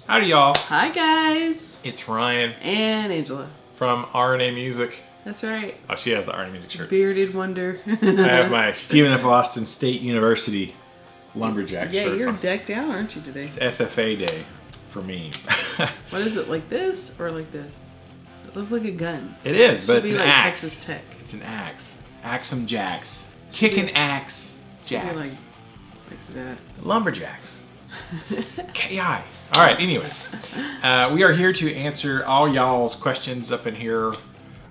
Howdy, y'all. Hi, guys. It's Ryan And Angela. from RNA Music. That's right. Oh, she has the RNA Music shirt. Bearded Wonder. I have my Stephen F. Austin State University lumberjack yeah, shirts you're on. decked out, aren't you, today? It's SFA day for me. What is it, like this or like this? It looks like a gun. It is, but it's be an like axe. Texas Tech. It's an axe. Axum jacks. Kicking axe jacks. Like that. Lumberjacks. KI. All right, anyways. We are here to answer all y'all's questions up in here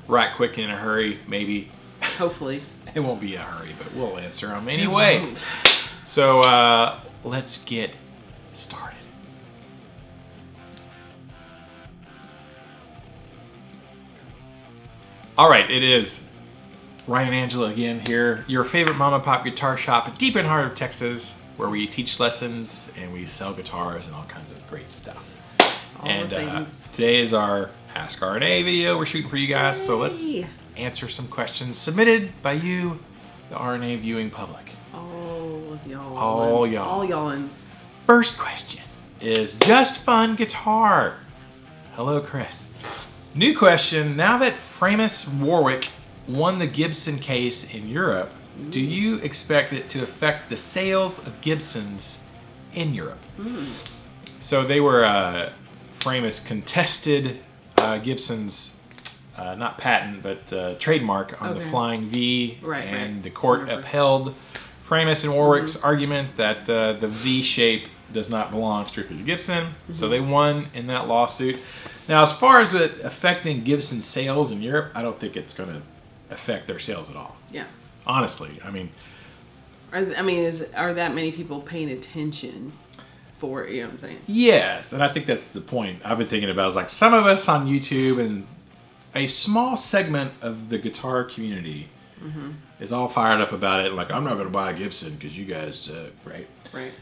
right quick in a hurry, maybe. Hopefully. It won't be a hurry, but we'll answer them anyways. So let's get started. All right, it is Ryan and Angela again here, your favorite mom and pop guitar shop deep in the heart of Texas, where we teach lessons and we sell guitars and all kinds of great stuff. All the things. Today is our Ask RNA video we're shooting for you guys, so let's answer some questions submitted by you, the RNA viewing public. All of y'all. All y'all. All y'allins. First question is Just Fun Guitar. Hello, Chris. New question, now that Framus Warwick won the Gibson case in Europe, do you expect it to affect the sales of Gibsons in Europe? So they were, Framus contested Gibson's, not patent, but trademark on the Flying V, and the court upheld Framus and Warwick's argument that the V shape does not belong strictly to Gibson, so they won in that lawsuit. Now, as far as it affecting Gibson sales in Europe, I don't think it's going to affect their sales at all. Yeah. Honestly, I mean... Are that many people paying attention for it, you know what I'm saying? Yes, and I think that's the point I've been thinking about. Is like some of us on YouTube and a small segment of the guitar community is all fired up about it. Like, I'm not going to buy a Gibson because you guys suck, right? Right.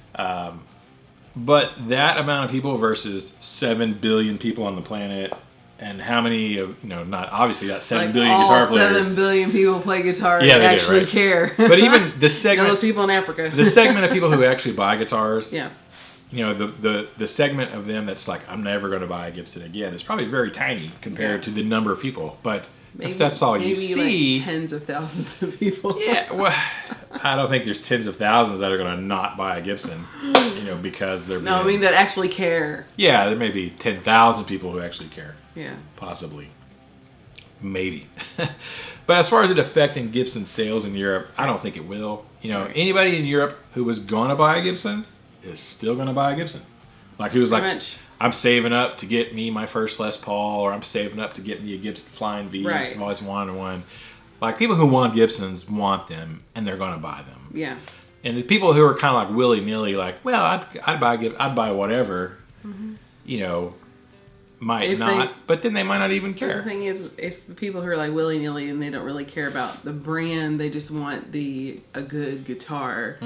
But that amount of people versus 7 billion people on the planet, and how many of, not obviously got 7 billion guitar players. 7 billion people play guitar yeah, and they actually do, right? care. But even the segment, those people in Africa. the segment of people who actually buy guitars, yeah. The segment of them that's like, I'm never going to buy a Gibson again, is probably very tiny compared to the number of people. But if that's all you see, like tens of thousands of people. Yeah, well, I don't think there's tens of thousands that are going to not buy a Gibson, because they're. No, I mean that actually care. Yeah, there may be 10,000 people who actually care. Yeah. Possibly. Maybe. But as far as it affecting Gibson sales in Europe, I don't think it will. Anybody in Europe who was going to buy a Gibson is still going to buy a Gibson. Like, who was I'm saving up to get me my first Les Paul, or I'm saving up to get me a Gibson Flying V. Right. I've always wanted one. Like, people who want Gibsons want them, and they're going to buy them. Yeah. And the people who are kind of like willy-nilly, like, well, I'd buy whatever, might not, but then they might not even care. The thing is, if the people who are like willy-nilly and they don't really care about the brand, they just want a good guitar.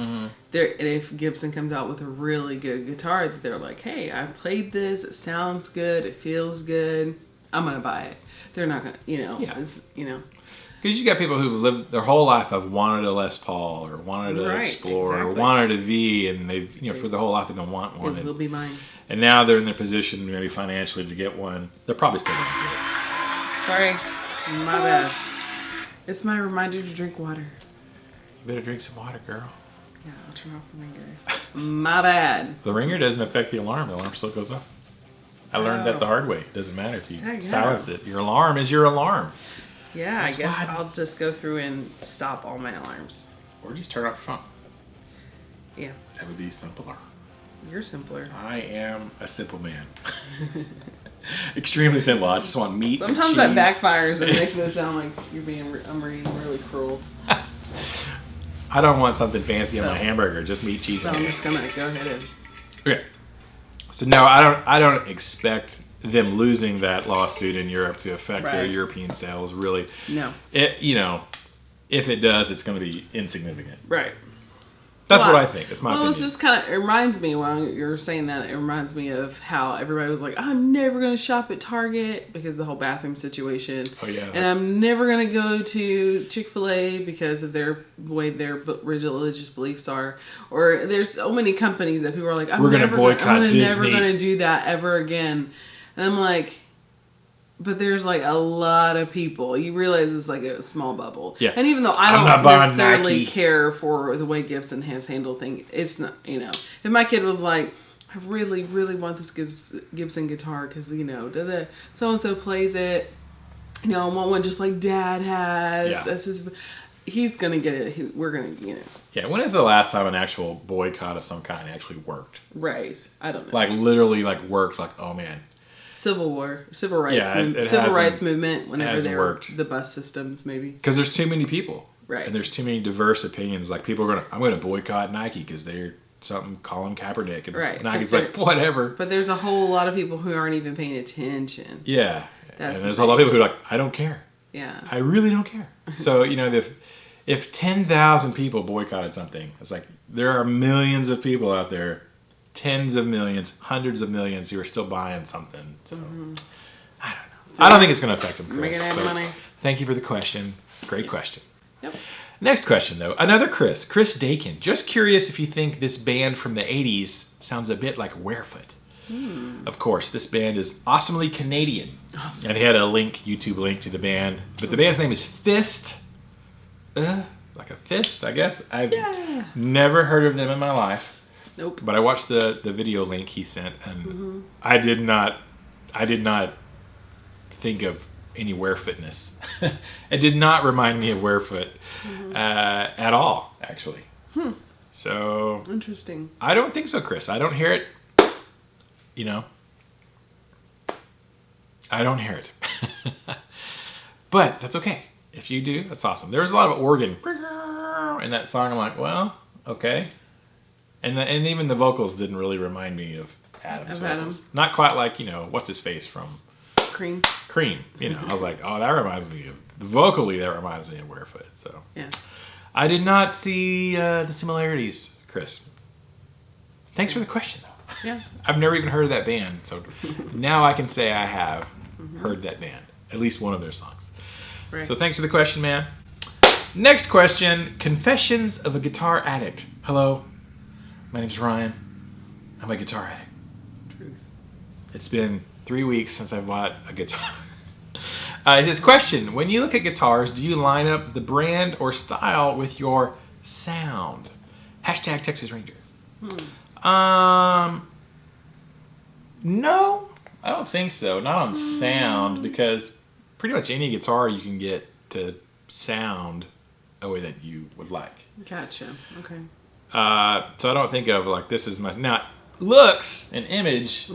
If Gibson comes out with a really good guitar, they're like, hey, I've played this, it sounds good, it feels good, I'm gonna buy it. They're not gonna, because you got people who lived their whole life have wanted a Les Paul, or wanted an Explorer, or wanted a V, and they've, for their whole life they're gonna want one. It will be mine. And now they're in their position, maybe financially, to get one. They're probably still gonna get it. Sorry, my bad. It's my reminder to drink water. You better drink some water, girl. Yeah, I'll turn off the ringer. My bad. The ringer doesn't affect the alarm. The alarm still goes off. I learned that the hard way. It doesn't matter if you silence it. Your alarm is your alarm. Yeah, I guess I'll just go through and stop all my alarms. Or just turn off your phone. Yeah. That would be simpler. You're simpler. I am a simple man. Extremely simple. I just want meat. Sometimes and that cheese. backfires and makes it sound like I'm being really cruel. I don't want something fancy on my hamburger. Just meat, cheese, so and I'm just gonna go ahead and. Okay. So no, I don't expect them losing that lawsuit in Europe to affect their European sales. Really. No. If it does, it's going to be insignificant. Right. That's what I think. That's my opinion. It's just kind of, it reminds me, while you're saying that, it reminds me of how everybody was like, I'm never going to shop at Target because of the whole bathroom situation. Oh, yeah. And I'm never going to go to Chick-fil-A because of their way their religious beliefs are. Or there's so many companies that people are like, we're going to boycott Disney. I'm never going to do that ever again. And I'm like, but there's like a lot of people. You realize it's like a small bubble. Yeah. And even though I don't necessarily care for the way Gibson has handled things, it's not, you know. If my kid was like, I really, really want this Gibson guitar because, you know, so-and-so plays it. You know, I want one just like Dad has. Yeah. That's his, he's going to get it. We're going to, you know. Yeah, when is the last time an actual boycott of some kind actually worked? Right. I don't know. Like, literally, like, worked. Like, oh, man. Civil rights movement. Whenever they were the bus systems, maybe because there's too many people, right? And there's too many diverse opinions. Like people are I'm gonna boycott Nike because they're something Colin Kaepernick, and right. Nike's like whatever. But there's a whole lot of people who aren't even paying attention. Yeah, and there's a lot of people who are like, I don't care. Yeah, I really don't care. So you know, if 10,000 people boycotted something, it's like there are millions of people out there. Tens of millions, hundreds of millions who are still buying something. So, I don't know. I don't think it's going to affect them, Chris. Making that money. Thank you for the question. Great question. Yep. Next question, though. Another Chris Dakin. Just curious if you think this band from the 80s sounds a bit like Werefoot. Of course, this band is awesomely Canadian. Awesome. And he had a YouTube link to the band. But the band's name is Fist. Like a fist, I guess. I've never heard of them in my life. Nope. But I watched the video link he sent, and I did not think of any Werefootness. It did not remind me of Werefoot at all, actually. So interesting. I don't think so, Chris. I don't hear it. You know, I don't hear it. But that's okay. If you do, that's awesome. There was a lot of organ in that song. I'm like, well, okay. And even the vocals didn't really remind me of Adam's vocals. Not quite like, you know, what's his face from Cream. You know, I was like, oh, that reminds me of vocally. That reminds me of Werefoot. So yeah, I did not see the similarities, Chris. Thanks for the question, though. Yeah, I've never even heard of that band, so now I can say I have heard that band, at least one of their songs. Right. So thanks for the question, man. Next question: Confessions of a Guitar Addict. Hello. My name's Ryan. I'm a guitar addict. Truth. It's been 3 weeks since I bought a guitar. It says, question, when you look at guitars, do you line up the brand or style with your sound? Hashtag Texas Ranger. No, I don't think so. Not on sound, because pretty much any guitar you can get to sound a way that you would like. Gotcha. Okay. So I don't think of like this is my now looks and image,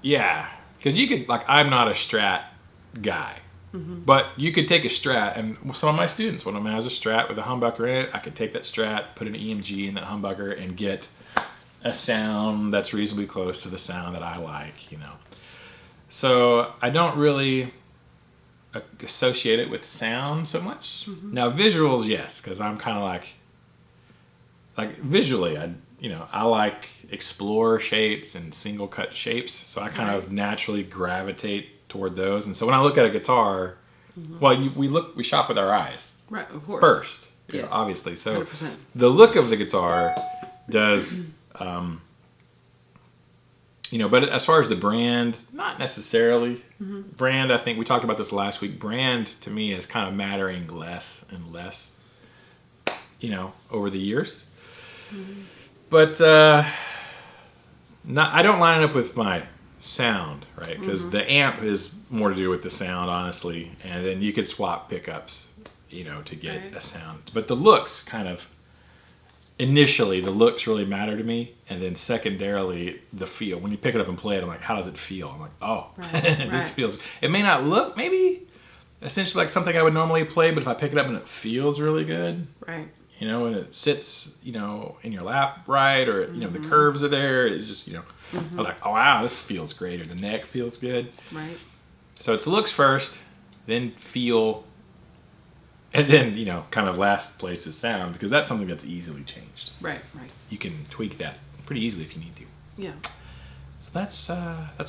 yeah, because you could like I'm not a Strat guy, but you could take a Strat, and some of my students, one of them has a Strat with a humbucker in it. I could take that Strat, put an EMG in that humbucker, and get a sound that's reasonably close to the sound that I like, you know. So I don't really associate it with sound so much. Now visuals, yes, because I'm kind of like visually, I like explore shapes and single cut shapes, so I kind of naturally gravitate toward those. And so when I look at a guitar, well, we shop with our eyes, right? Of course. First, yes, obviously. So 100%. The look of the guitar does, but as far as the brand, not necessarily. Brand, I think we talked about this last week. Brand to me is kind of mattering less and less, over the years. But I don't line it up with my sound, right? Because the amp is more to do with the sound, honestly, and then you could swap pickups, to get a sound. But the looks kind of, initially, the looks really matter to me, and then secondarily, the feel. When you pick it up and play it, I'm like, how does it feel? I'm like, oh, this feels. It may not look maybe essentially like something I would normally play, but if I pick it up and it feels really good, right? And it sits, in your lap right, or, the curves are there. It's just, I'm like, oh, wow, this feels great, or the neck feels good. Right. So it's looks first, then feel, And then, kind of last place is sound, because that's something that's easily changed. Right. You can tweak that pretty easily if you need to. Yeah. So that's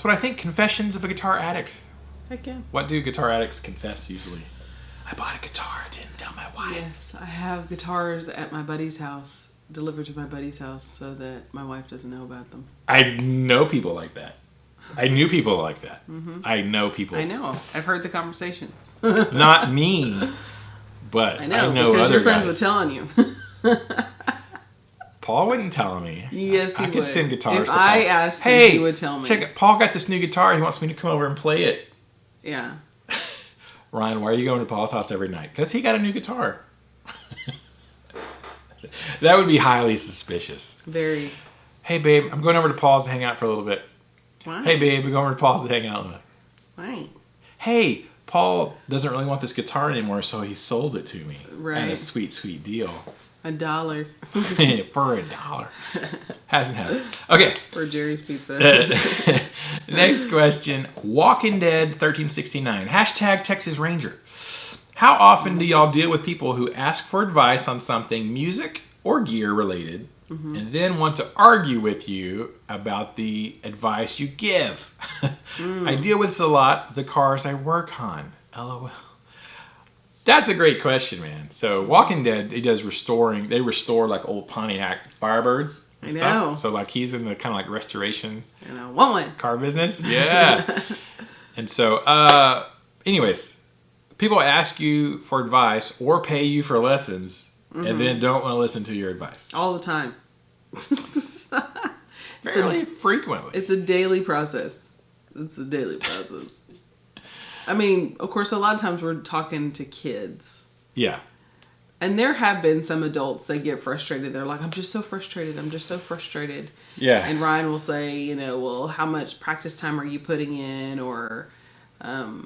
what I think. Confessions of a guitar addict. Heck yeah. What do guitar addicts confess usually? I bought a guitar. I didn't tell my wife. Yes, I have guitars at my buddy's house, delivered to my buddy's house, so that my wife doesn't know about them. I know people like that. I knew people like that. Mm-hmm. I know people. I know. I've heard the conversations. Not me, but I know because other your friends guys. were telling you. Paul wouldn't tell me. Yes, he I would. could send guitars if to Paul. I asked him, hey, he would tell me. Check it. Paul got this new guitar. He wants me to come over and play it. Yeah. Ryan, why are you going to Paul's house every night? Because he got a new guitar. That would be highly suspicious. Very. Hey, babe, I'm going over to Paul's to hang out for a little bit. Why? Hey, babe, we're going over to Paul's to hang out. Why? Hey, Paul doesn't really want this guitar anymore, so he sold it to me. Right. At a sweet, sweet deal. $1. For $1. Hasn't happened. Okay. For Jerry's Pizza. Next question. Walking Dead 1369. Hashtag Texas Ranger. How often do y'all deal with people who ask for advice on something music or gear related, and then want to argue with you about the advice you give? I deal with this a lot with the cars I work on. LOL. That's a great question, man. So Walking Dead, he does restoring. They restore like old Pontiac Firebirds and I stuff. know. So like he's in the kind of like restoration And I want one. car business. Yeah. And so, anyways, people ask you for advice or pay you for lessons, and then don't want to listen to your advice. All the time. Fairly frequently. It's a daily process. It's a daily process. I mean, of course, a lot of times we're talking to kids. Yeah. And there have been some adults that get frustrated. They're like, I'm just so frustrated. I'm just so frustrated. Yeah. And Ryan will say, well, how much practice time are you putting in? Or, what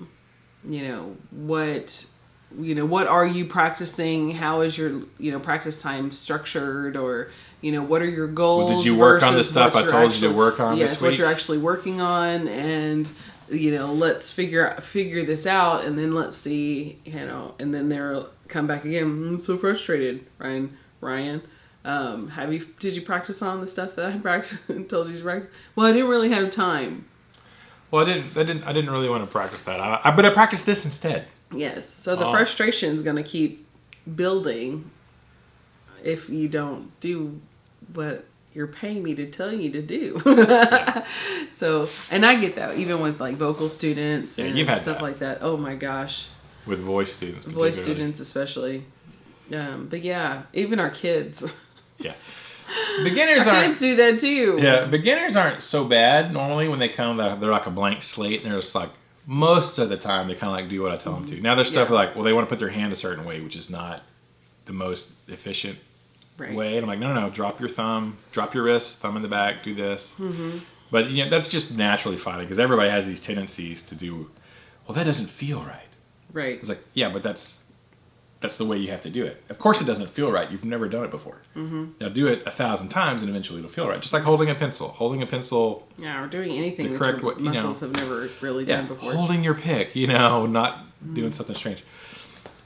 are you practicing? How is your, practice time structured? Or, what are your goals? Well, did you work on the versus stuff what I you're told you to work on yes, this what week? you're actually working on, and let's figure this out, and then let's see, and then they'll come back again. I'm so frustrated, Ryan. Did you practice on the stuff that I practiced and told you to practice? Well, I didn't really have time. Well, I didn't really want to practice that. But I practiced this instead. Yes. So the frustration is going to keep building if you don't do what you're paying me to tell you to do. Yeah. So, and I get that even with like vocal students and you've had stuff that. like that. Oh my gosh. With voice students. Voice students especially. But yeah, even our kids. Yeah. Beginners Our aren't. kids do that too. Yeah, beginners aren't so bad normally when they come. They're like a blank slate, and they're just like most of the time they kind of like do what I tell them to. Now there's stuff like, well, they want to put their hand a certain way, which is not the most efficient way. And I'm like, no, drop your thumb, drop your wrist, thumb in the back, do this. Mm-hmm. But that's just naturally fine because everybody has these tendencies to do. Well, that doesn't feel right. Right. It's like, yeah, but that's the way you have to do it. Of course it doesn't feel right. You've never done it before. Mm-hmm. Now do it 1,000 times and eventually it'll feel right. Just like holding a pencil. Holding a pencil. Yeah, or doing anything the that correct your way, muscles have never really done before. Holding your pick, not doing something strange.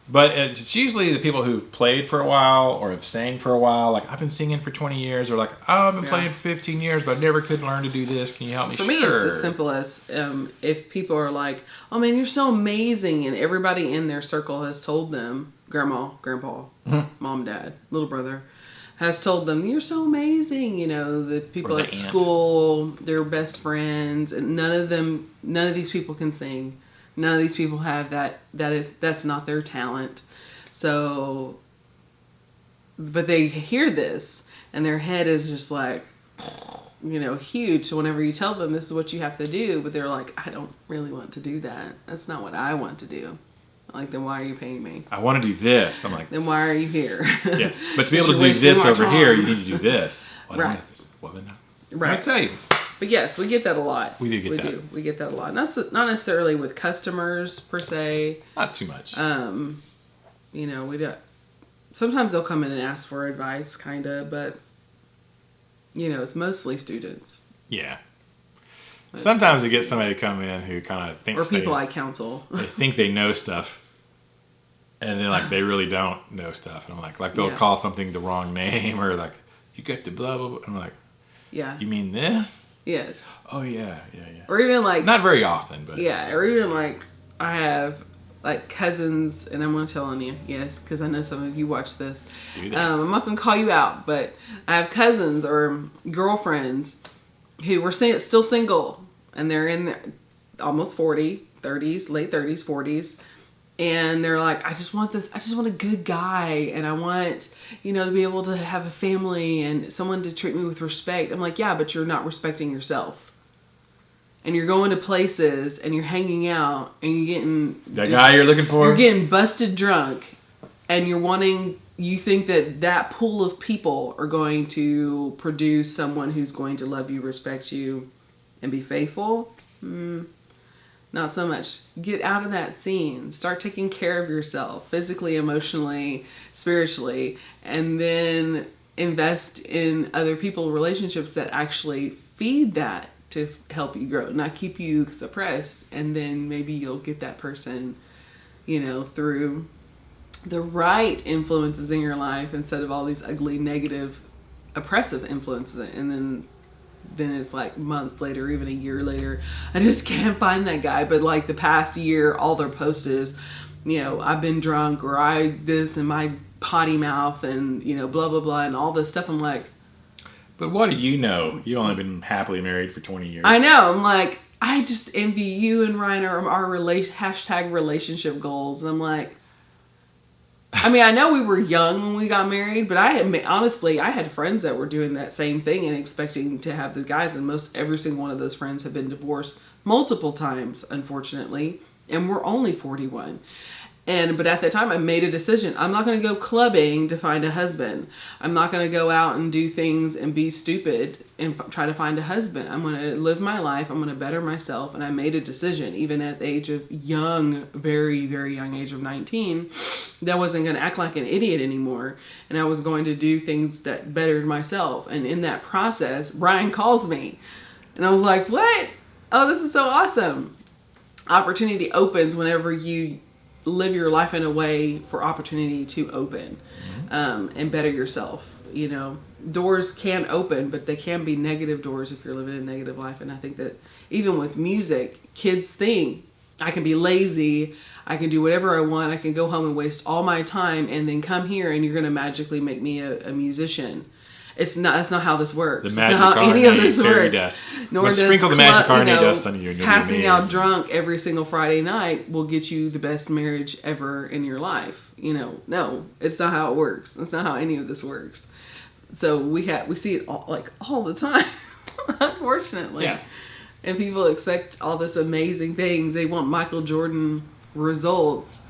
But it's usually the people who've played for a while or have sang for a while. Like, I've been singing for 20 years. Or like, oh, I've been playing for 15 years, but I never could learn to do this. Can you help me? For me, it's as simple as if people are like, oh man, you're so amazing. And everybody in their circle has told them, grandma, grandpa, mom, dad, little brother, has told them, you're so amazing. The people at school, their best friends, and none of these people can sing. None of these people have that's not their talent. So, but they hear this and their head is just like, huge. So whenever you tell them this is what you have to do, but they're like, I don't really want to do that. That's not what I want to do. Like, then why are you paying me? I want to do this. I'm like, then why are you here? Yes. But to be able to do this over here, you need to do this. Well, right. Well, then, right. I'll tell you. But yes, we get that a lot. We get that. We get that a lot. Not necessarily with customers per se. Not too much. We don't. Sometimes they'll come in and ask for advice, kind of, but it's mostly students. Yeah. Sometimes you get somebody to come in who kind of thinks or people I counsel. They think they know stuff, And then like they really don't know stuff. And I'm like they'll call something the wrong name or like, you got the blah, blah, blah. I'm like, yeah. You mean this? Yes. Oh, yeah. Or even like... Not very often, but... Yeah, or even like I have like cousins, and I'm going to tell on you, yes, because I know some of you watch this. I'm not going to call you out, but I have cousins or girlfriends who were still single, and they're in their almost 40, 30s, late 30s, 40s. And they're like, I just want a good guy. And I want, to be able to have a family and someone to treat me with respect. I'm like, yeah, but you're not respecting yourself. And you're going to places and you're hanging out and you're getting... That guy you're looking for? You're getting busted drunk. And you think that pool of people are going to produce someone who's going to love you, respect you, and be faithful? Not so much. Get out of that scene. Start taking care of yourself physically, emotionally, spiritually, and then invest in other people, relationships that actually feed that to help you grow, not keep you suppressed. And then maybe you'll get that person, through the right influences in your life instead of all these ugly, negative, oppressive influences. And then it's like months later, even a year later, I just can't find that guy. But like the past year, all their post is, I've been drunk, or I this and my potty mouth, and blah blah blah, and all this stuff. I'm like, but what do you know? You've only been happily married for 20 years. I know. I'm like, I just envy you and Ryan our hashtag relationship goals, and I'm like, I mean, I know we were young when we got married, but I had friends that were doing that same thing and expecting to have the guys, and every single one of those friends have been divorced multiple times, unfortunately, and we're only 41. But at that time, I made a decision. I'm not going to go clubbing to find a husband. I'm not going to go out and do things and be stupid and try to find a husband. I'm going to live my life. I'm going to better myself. And I made a decision, even at the age of very, very young age of 19, that I wasn't going to act like an idiot anymore. And I was going to do things that bettered myself. And in that process, Brian calls me. And I was like, what? Oh, this is so awesome. Opportunity opens whenever you live your life in a way for opportunity to open, and better yourself. Doors can open, but they can be negative doors if you're living a negative life. And I think that even with music, kids think I can be lazy, I can do whatever I want, I can go home and waste all my time and then come here and you're going to magically make me a musician. That's not how this works. The magic not how any of this works. Dust. Nor does sprinkle the magic RNA dust on you. And passing out drunk every single Friday night will get you the best marriage ever in your life. No, it's not how it works. That's not how any of this works. So we see it all the time, unfortunately. Yeah. And people expect all this amazing things. They want Michael Jordan results,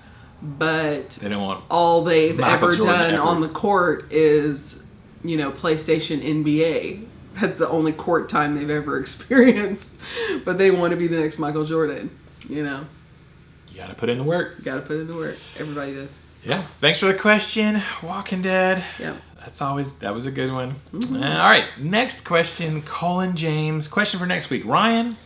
but they don't want all they've Michael ever Jordan done ever. on the court is PlayStation NBA. That's the only court time they've ever experienced. But they want to be the next Michael Jordan, You got to put in the work. You got to put in the work. Everybody does. Yeah. Thanks for the question, Walking Dead. Yeah. That was a good one. Mm-hmm. All right. Next question, Colin James. Question for next week. Ryan,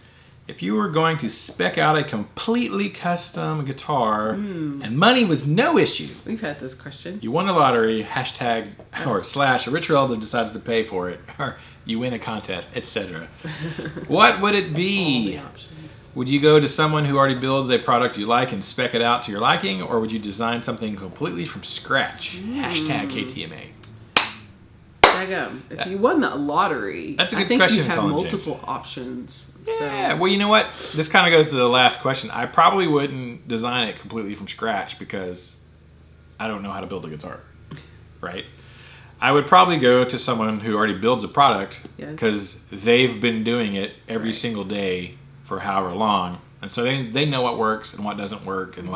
if you were going to spec out a completely custom guitar and money was no issue. We've had this question. You won the lottery, hashtag or / a rich relative decides to pay for it, or you win a contest, etc. What would it be? All the options. Would you go to someone who already builds a product you like and spec it out to your liking, or would you design something completely from scratch? Hashtag KTMA. If you won the lottery, that's a good I think question, you have Colin multiple James. Options. Yeah, So. well, you know what? This kind of goes to the last question. I probably wouldn't design it completely from scratch because I don't know how to build a guitar, right? I would probably go to someone who already builds a product because they've been doing it every single day for however long. And so they know what works and what doesn't work. And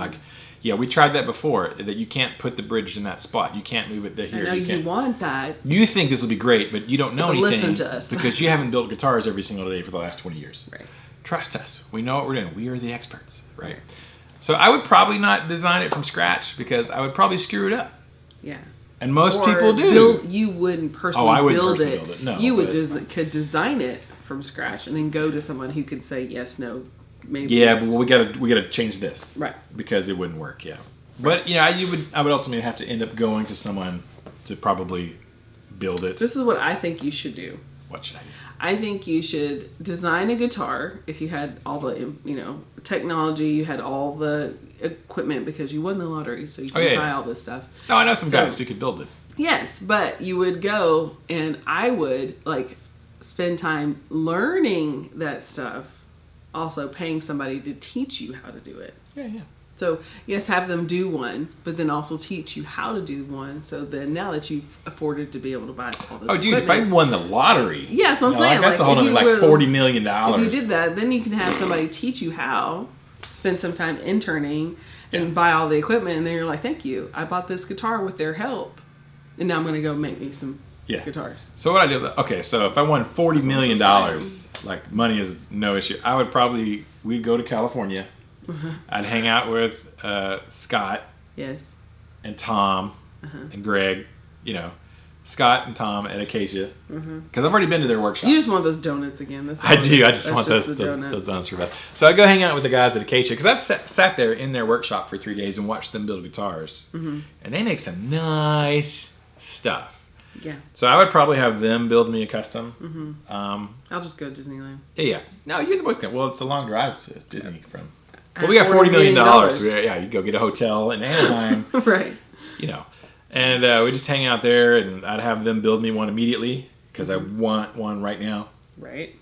we tried that before, that you can't put the bridge in that spot. You can't move it here. I know you want that. You think this will be great, but you don't know anything. Listen to us. Because you haven't built guitars every single day for the last 20 years. Right. Trust us. We know what we're doing. We are the experts, right? So I would probably not design it from scratch because I would probably screw it up. Yeah. And most people do. You wouldn't personally build it. No, you could design it from scratch and then go to someone who could say yes, no, maybe. Yeah, but we gotta change this. Right. Because it wouldn't work, yeah. But I would ultimately have to end up going to someone to probably build it. This is what I think you should do. What should I do? I think you should design a guitar if you had all the, technology, you had all the equipment because you won the lottery, so you can buy all this stuff. No, I know some guys who could build it. Yes, but you would go and I would spend time learning that stuff, also paying somebody to teach you how to do it. Yeah. So, yes, have them do one, but then also teach you how to do one. So then now that you've afforded to be able to buy all this dude, if I won the lottery. Yeah, so I'm saying. That's a whole other, $40 million. If you did that, then you can have somebody teach you how, spend some time interning, and buy all the equipment. And then you're like, thank you. I bought this guitar with their help. And now I'm going to go make me some guitars. So what I do, so if I won $40 million, money is no issue. I would we'd go to California. I'd hang out with Scott. Yes. And Tom and Greg. Scott and Tom at Acacia. Because I've already been to their workshop. You just want those donuts again. I do. I just want those donuts for best. So I go hang out with the guys at Acacia because I've sat there in their workshop for 3 days and watched them build guitars. And they make some nice stuff. Yeah. So I would probably have them build me a custom. I'll just go to Disneyland. Yeah. No, you and the boys can. Well, it's a long drive to Disney from. Well, we got $40 million. Yeah, you go get a hotel in Anaheim. Right. And we just hang out there, and I'd have them build me one immediately because I want one right now. Right.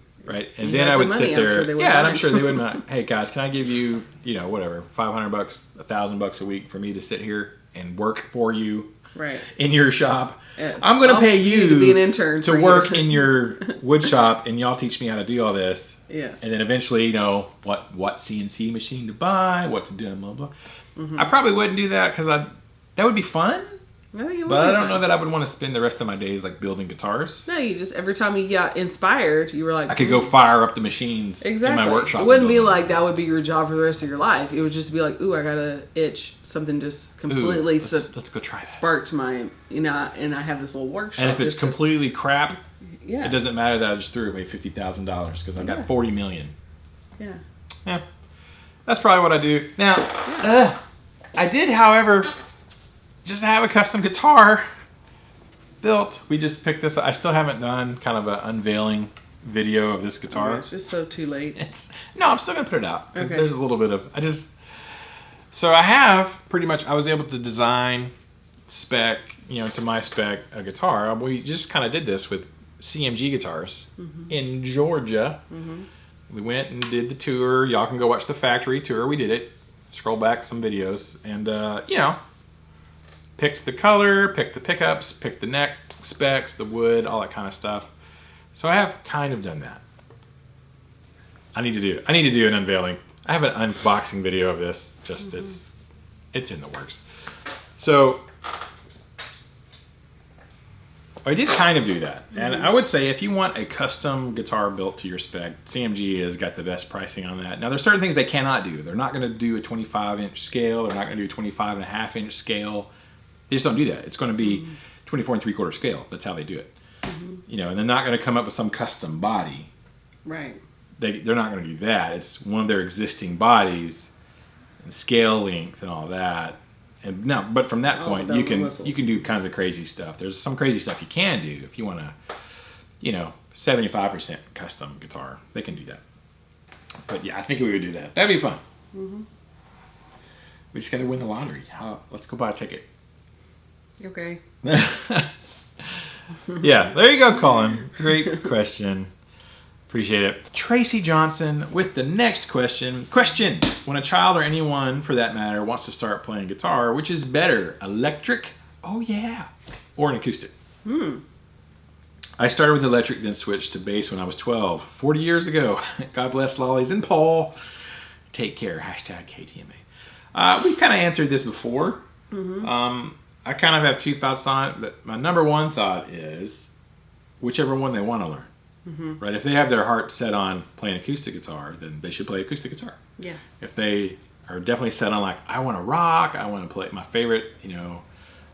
And then I would sit there. And I'm sure they wouldn't mind. Hey guys, can I give you, whatever, $500, $1,000 a week for me to sit here and work for you? Right. In your shop. Yes. I'm going to pay you to be an intern to work in your wood shop, and y'all teach me how to do all this. Yeah. And then eventually, what CNC machine to buy, what to do, and blah, blah. I probably wouldn't do that because that would be fun. I think it would but be I don't fun. know that I would want to spend the rest of my days building guitars. No, you just, every time you got inspired, you were like... I could go fire up the machines in my workshop. It wouldn't be like that would be your job for the rest of your life. It would just be like, ooh, I got an itch. Something just completely... let's go try this. Sparked my... and I have this little workshop. And if it's completely crap, it doesn't matter that I just threw away $50,000 because I got $40 million. Yeah. That's probably what I do. Now, I did, however, just have a custom guitar built. We just picked this up. I still haven't done kind of an unveiling video of this guitar. It's just so too late. No, I'm still going to put it out. Okay. There's a little bit of... So I have pretty much... I was able to design, spec, to my spec, a guitar. We just kind of did this with CMG guitars in Georgia. We went and did the tour. Y'all can go watch the factory tour. We did it. Scroll back some videos. And, picked the color, picked the pickups, picked the neck specs, the wood, all that kind of stuff. So I have kind of done that. I need to do an unveiling. I have an unboxing video of this. Just it's in the works. So I did kind of do that. And I would say if you want a custom guitar built to your spec, CMG has got the best pricing on that. Now there's certain things they cannot do. They're not going to do a 25-inch scale. They're not going to do a 25.5-inch scale. They just don't do that. It's going to be 24 3/4 scale. That's how they do it. And they're not going to come up with some custom body. Right. They're not going to do that. It's one of their existing bodies and scale length and all that. And now, but from that point, you can do kinds of crazy stuff. There's some crazy stuff you can do if you want to, 75% custom guitar. They can do that. But yeah, I think we would do that. That'd be fun. We just got to win the lottery. Let's go buy a ticket. Okay. Yeah, there you go, Colin. Great question. Appreciate it. Tracy Johnson with the next question. Question: when a child or anyone, for that matter, wants to start playing guitar, which is better, electric? Oh yeah, or an acoustic? I started with electric, then switched to bass when I was 12, 40 years ago. God bless Lollies and Paul. Take care. #KTMA. We've kind of answered this before. I kind of have two thoughts on it, but my number one thought is whichever one they want to learn. Right? If they have their heart set on playing acoustic guitar, then they should play acoustic guitar. Yeah. If they are definitely set on I want to rock, I want to play my favorite, I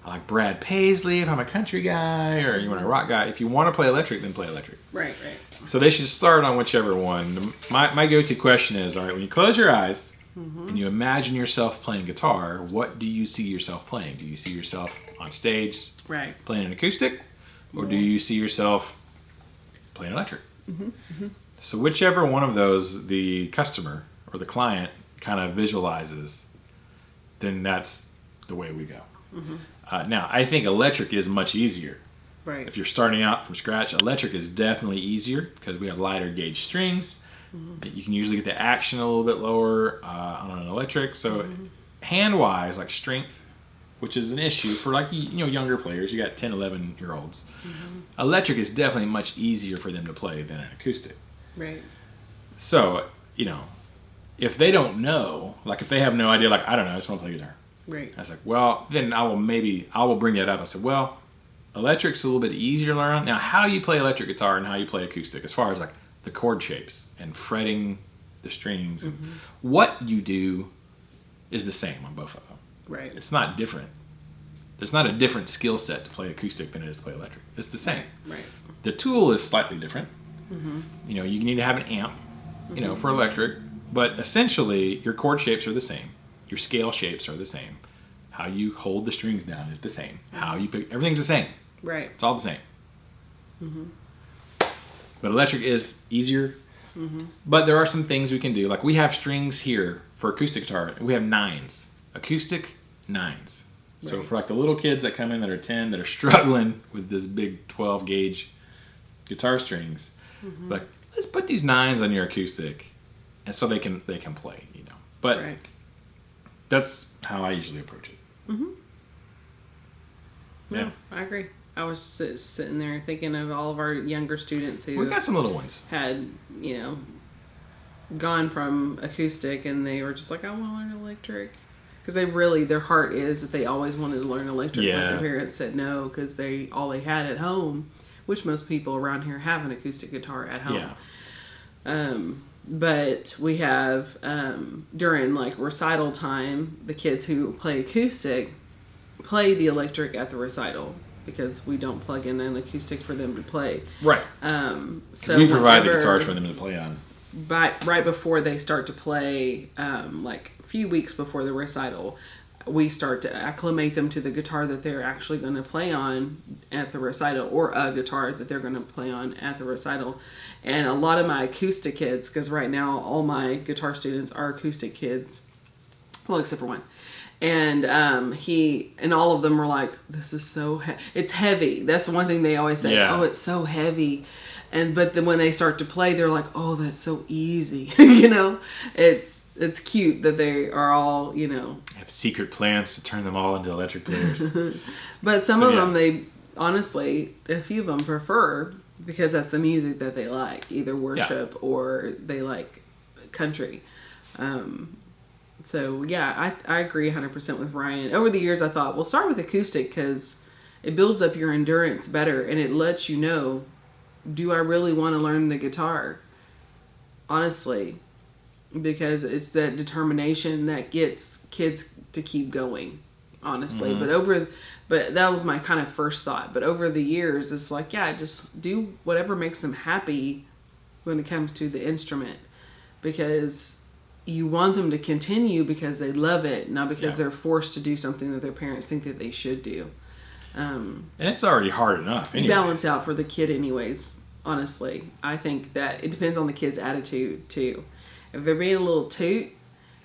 like Brad Paisley if I'm a country guy, or you want a rock guy. If you want to play electric, then play electric. Right. So they should start on whichever one. My go-to question is, all right, when you close your eyes and you imagine yourself playing guitar, what do you see yourself playing? Do you see yourself on stage playing an acoustic, or do you see yourself playing electric? So whichever one of those the customer or the client kind of visualizes, then that's the way we go. Now, I think electric is much easier. Right. If you're starting out from scratch, electric is definitely easier because we have lighter gauge strings. You can usually get the action a little bit lower on an electric. So hand-wise, like strength, which is an issue for like younger players. You got 10, 11-year-olds. Electric is definitely much easier for them to play than an acoustic. Right. So, if they don't know, like if they have no idea, like, I don't know, I just want to play guitar. Right. I was like, well, then I will bring that up. I said, well, electric's a little bit easier to learn. Now, how you play electric guitar and how you play acoustic, as far as like the chord shapes and fretting the strings, and what you do is the same on both of them. Right. It's not different. There's not a different skill set to play acoustic than it is to play electric. It's the same. Right. The tool is slightly different. You need to have an amp, for electric, but essentially your chord shapes are the same. Your scale shapes are the same. How you hold the strings down is the same. How you pick, everything's the same. Right. It's all the same. But electric is easier. But there are some things we can do. Like we have strings here for acoustic guitar. We have 9s. Acoustic 9s. So for like the little kids that come in that are 10 that are struggling with this big 12 gauge guitar strings, like let's put these 9s on your acoustic, and so they can play. But that's how I usually approach it. Yeah, I agree. I was sitting there thinking of all of our younger students who we got some little ones had, gone from acoustic, and they were just like, I want to learn electric. Because their heart is that they always wanted to learn electric, but their parents said no because all they had at home, which most people around here have an acoustic guitar at home. Yeah. But we have, during like recital time, the kids who play acoustic play the electric at the recital, because we don't plug in an acoustic for them to play. Right. So we provide the guitars for them to play on. Right before they start to play, like a few weeks before the recital, we start to acclimate them to the guitar that they're actually going to play on at the recital, or a guitar that they're going to play on at the recital. And a lot of my acoustic kids, because right now all my guitar students are acoustic kids, well, except for one. And and all of them were like, this is so it's heavy. That's the one thing they always say. Yeah. Oh, it's so heavy. But then when they start to play, they're like, oh, that's so easy. It's cute that they are all, have secret plans to turn them all into electric players. But some of them, they honestly, a few of them prefer, because that's the music that they like, either worship or they like country. So yeah, I agree 100% with Ryan. Over the years, I thought, well, start with acoustic because it builds up your endurance better, and it lets you know, do I really want to learn the guitar? Honestly, because it's that determination that gets kids to keep going. Honestly, but that was my kind of first thought. But over the years, it's like, just do whatever makes them happy when it comes to the instrument, because you want them to continue because they love it, not because they're forced to do something that their parents think that they should do. And it's already hard enough. You balance out for the kid anyways, honestly. I think that it depends on the kid's attitude too. If they're being a little toot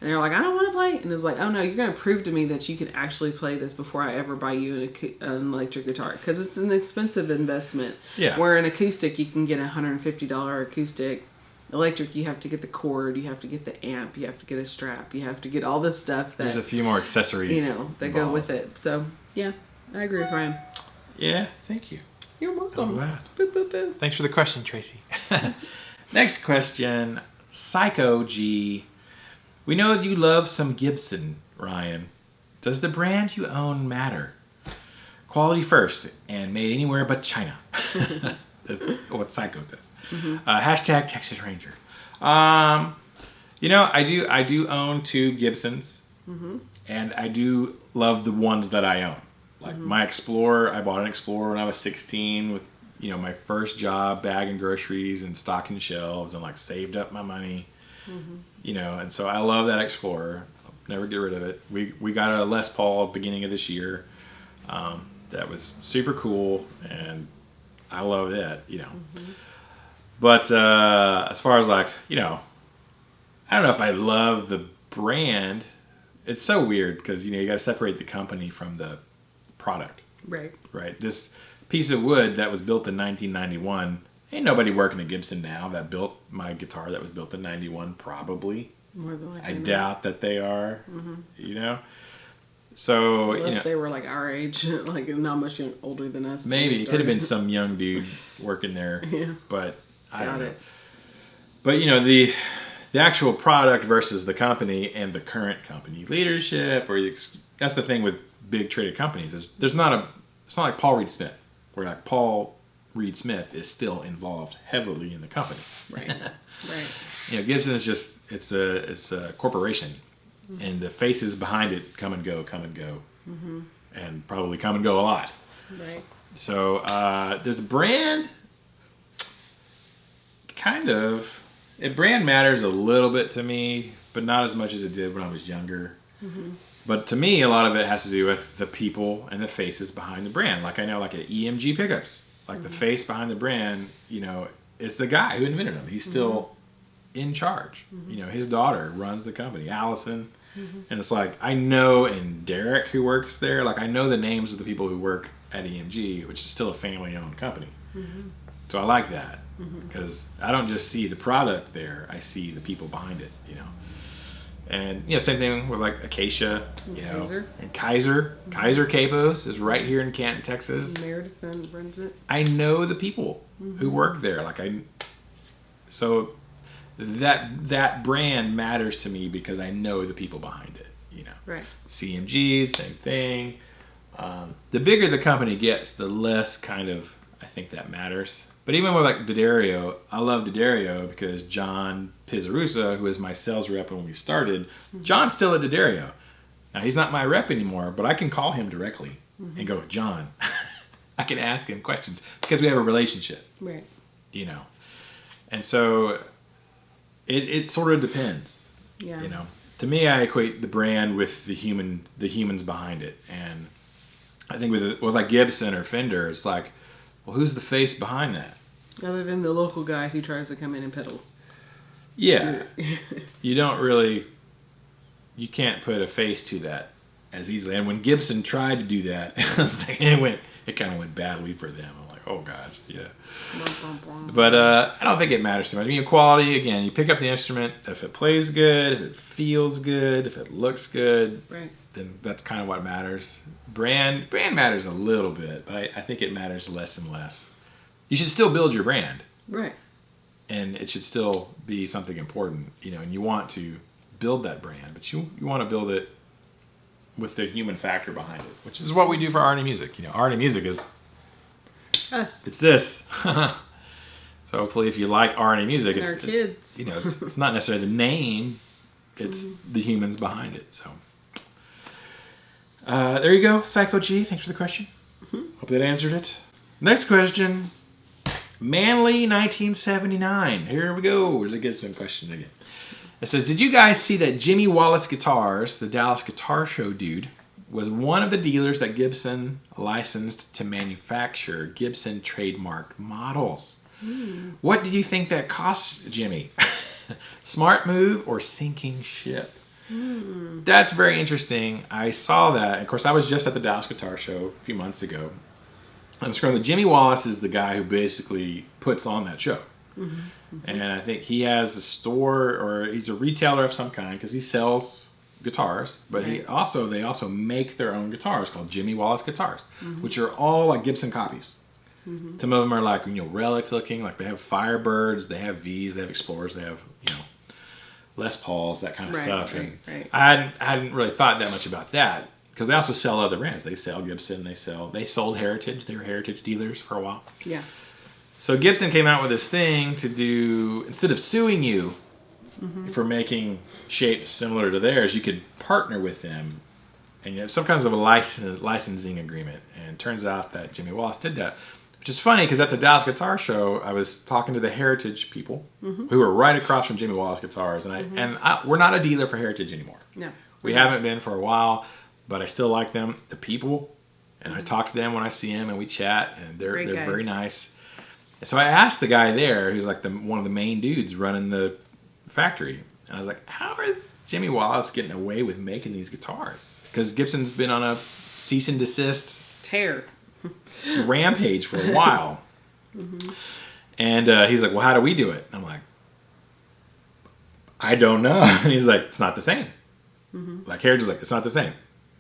and they're like, I don't want to play, and it's like, oh no, you're going to prove to me that you can actually play this before I ever buy you an electric guitar, because it's an expensive investment. Yeah. Where an acoustic, you can get a $150 acoustic. Electric, you have to get the cord, you have to get the amp, you have to get a strap, you have to get all this stuff that, there's a few more accessories that go with it. So yeah, I agree with Ryan. Yeah, thank you. You're welcome. I'm glad. Boop, boop, boop. Thanks for the question, Tracy. Next question, Psycho G. We know you love some Gibson, Ryan. Does the brand you own matter? Quality first and made anywhere but China. What Psycho says. Hashtag Texas Ranger. I do own 2 Gibsons, and I do love the ones that I own. Like my Explorer, I bought an Explorer when I was 16 with, my first job, bagging groceries and stocking shelves, and like saved up my money. You know, and so I love that Explorer. I'll never get rid of it. We got a Les Paul beginning of this year. That was super cool, and I love it, you know. But as far as like, you know, I don't know if I love the brand. It's so weird because, you know, you got to separate the company from the product. Right. Right. This piece of wood that was built in 1991, ain't nobody working at Gibson now that built my guitar that was built in 91, probably. More than likely I doubt that they are, you know. So, unless you know, they were like our age, like not much older than us. maybe it could have been some young dude working there, but I don't know. It. But, you know, the actual product versus the company and the current company leadership, that's the thing with big traded companies. It's not like Paul Reed Smith, where like Paul Reed Smith is still involved heavily in the company. Right. Right. You know, Gibson is just it's a corporation, and the faces behind it come and go, and probably come and go a lot. Right. So does the brand brand matters a little bit to me, but not as much as it did when I was younger. But to me, a lot of it has to do with the people and the faces behind the brand. Like I know, like at EMG pickups, like the face behind the brand, you know, is the guy who invented them. He's still in charge. You know, his daughter runs the company, Allison. And it's like, I know, and Derek who works there, like I know the names of the people who work at EMG, which is still a family-owned company. So I like that because I don't just see the product there, I see the people behind it, you know. And, you know, same thing with like Acacia, you know, Kaiser. and Kaiser. Kaiser Capos is right here in Canton, Texas. Meredith runs it. I know the people who work there. So that brand matters to me because I know the people behind it, you know. Right. CMG, same thing. The bigger the company gets, the less kind of I think that matters. But even with like D'Addario, I love D'Addario because John Pizzarusa, who is my sales rep when we started, John's still at D'Addario. Now he's not my rep anymore, but I can call him directly and go, John, I can ask him questions because we have a relationship. Right. You know. And so it sort of depends. Yeah. You know. To me, I equate the brand with the humans behind it. And I think with like Gibson or Fender, it's like, well, who's the face behind that? Other than the local guy who tries to come in and pedal. Yeah. You can't put a face to that as easily. And when Gibson tried to do that, it kind of went badly for them. I'm like, oh gosh, yeah. But I don't think it matters too much. I mean, quality, again, you pick up the instrument, if it plays good, if it feels good, if it looks good, right, then that's kind of what matters. Brand matters a little bit, but I think it matters less and less. You should still build your brand. Right. And it should still be something important, you know, and you want to build that brand, but you want to build it with the human factor behind it, which is what we do for R&E music. You know, R&E music is us. It's this. So hopefully if you like R&E music, and our kids. You know, it's not necessarily the name, it's the humans behind it. So there you go, Psycho G. Thanks for the question. Hope that answered it. Next question. Manly 1979. Here we go. Where's it Gibson question again? It says, did you guys see that Jimmy Wallace Guitars, the Dallas Guitar Show dude, was one of the dealers that Gibson licensed to manufacture Gibson trademarked models? What do you think that cost Jimmy? Smart move or sinking ship? That's very interesting. I saw that. Of course, I was just at the Dallas Guitar Show a few months ago. I'm scrolling. Jimmy Wallace is the guy who basically puts on that show. And I think he has a store, or he's a retailer of some kind, because he sells guitars. But they also make their own guitars called Jimmy Wallace guitars, which are all like Gibson copies. Some of them are like, you know, relics looking. Like they have Firebirds, they have V's, they have Explorers, they have, you know, Les Pauls, that kind of stuff. I hadn't really thought that much about that. Because they also sell other brands. They sell Gibson. They sold Heritage. They were Heritage dealers for a while. Yeah. So Gibson came out with this thing to do, instead of suing you for making shapes similar to theirs, you could partner with them. And you have some kinds of a licensing agreement. And it turns out that Jimmy Wallace did that. Which is funny because at the Dallas Guitar Show, I was talking to the Heritage people who were right across from Jimmy Wallace Guitars. And we're not a dealer for Heritage anymore. No. We haven't been for a while, but I still like them. The people, and I talk to them when I see them, and we chat, and they're very nice. So I asked the guy there, who's like one of the main dudes running the factory, and I was like, how is Jimmy Wallace getting away with making these guitars? Because Gibson's been on a cease and desist rampage for a while. And he's like, well, how do we do it? And I'm like, I don't know. And he's like, it's not the same. Like Heritage is like, it's not the same.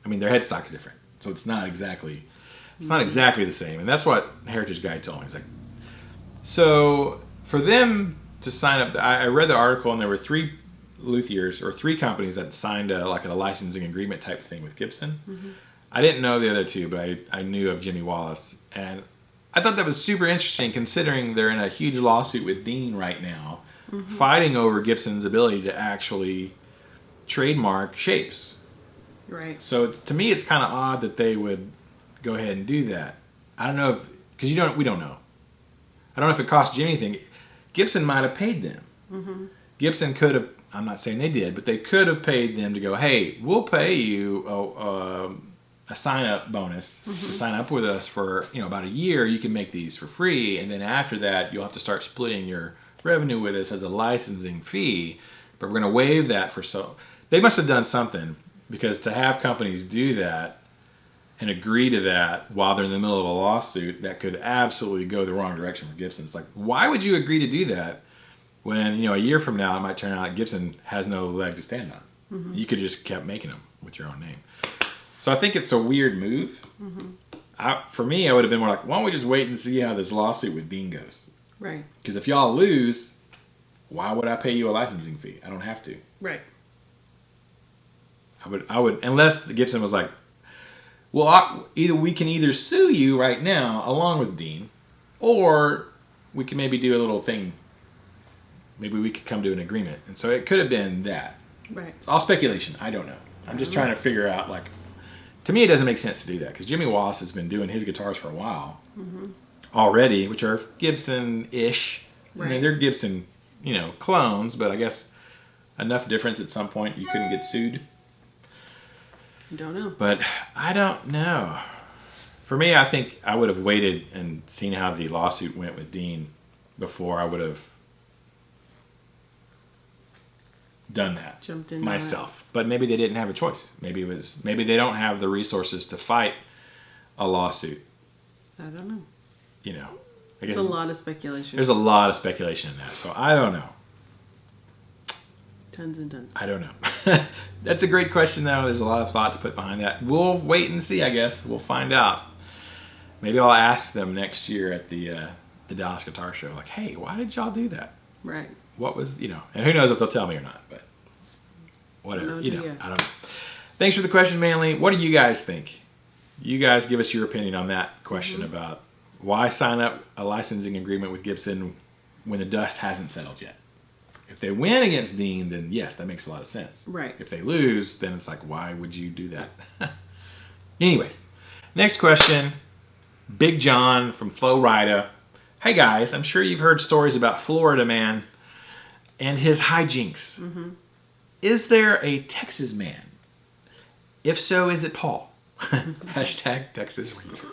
I mean, their headstock's different, so it's not exactly the same. And that's what Heritage guy told me. He's like, so for them to sign up, I read the article, and there were 3 luthiers or 3 companies that signed a licensing agreement type thing with Gibson. I didn't know the other 2, but I knew of Jimmy Wallace, and I thought that was super interesting considering they're in a huge lawsuit with Dean right now, fighting over Gibson's ability to actually trademark shapes. Right. So to me, it's kind of odd that they would go ahead and do that. I don't know because we don't know. I don't know if it cost Jimmy anything. Gibson might have paid them. Gibson could have. I'm not saying they did, but they could have paid them to go, hey, we'll pay you a sign-up bonus to sign up with us for about a year. You can make these for free, and then after that, you'll have to start splitting your revenue with us as a licensing fee. But we're going to waive that for so. They must have done something, because to have companies do that and agree to that while they're in the middle of a lawsuit, that could absolutely go the wrong direction for Gibson. It's like, why would you agree to do that when a year from now it might turn out Gibson has no leg to stand on? You could just kept making them with your own name. So I think it's a weird move. For me, I would have been more like, why don't we just wait and see how this lawsuit with Dean goes? Right. Because if y'all lose, why would I pay you a licensing fee? I don't have to. Right. I would, unless Gibson was like, well, we can either sue you right now along with Dean, or we can maybe do a little thing. Maybe we could come to an agreement. And so it could have been that. Right. It's all speculation. I don't know. I'm just trying to figure out, to me, it doesn't make sense to do that, because Jimmy Wallace has been doing his guitars for a while already, which are Gibson-ish. Right. I mean, they're Gibson, clones, but I guess enough difference at some point you couldn't get sued. I don't know. But I don't know. For me, I think I would have waited and seen how the lawsuit went with Dean before I would have done that jumped in myself. But maybe they didn't have a choice. Maybe they don't have the resources to fight a lawsuit. I don't know. I guess it's a lot of speculation. There's a lot of speculation in that, so I don't know. Tons and tons. I don't know. That's a great question, though. There's a lot of thought to put behind that. We'll wait and see, I guess. We'll find out. Maybe I'll ask them next year at the Dallas Guitar Show, like, hey, why did y'all do that? Right. What was, and who knows if they'll tell me or not, but whatever. I don't know. Thanks for the question, Manly. What do you guys think? You guys give us your opinion on that question about why sign up a licensing agreement with Gibson when the dust hasn't settled yet. If they win against Dean, then yes, that makes a lot of sense. Right. If they lose, then it's like, why would you do that? Anyways, next question. Big John from Flo Rida. Hey guys, I'm sure you've heard stories about Florida Man and his hijinks. Is there a Texas man? If so, is it Paul? Hashtag Texas Ranger.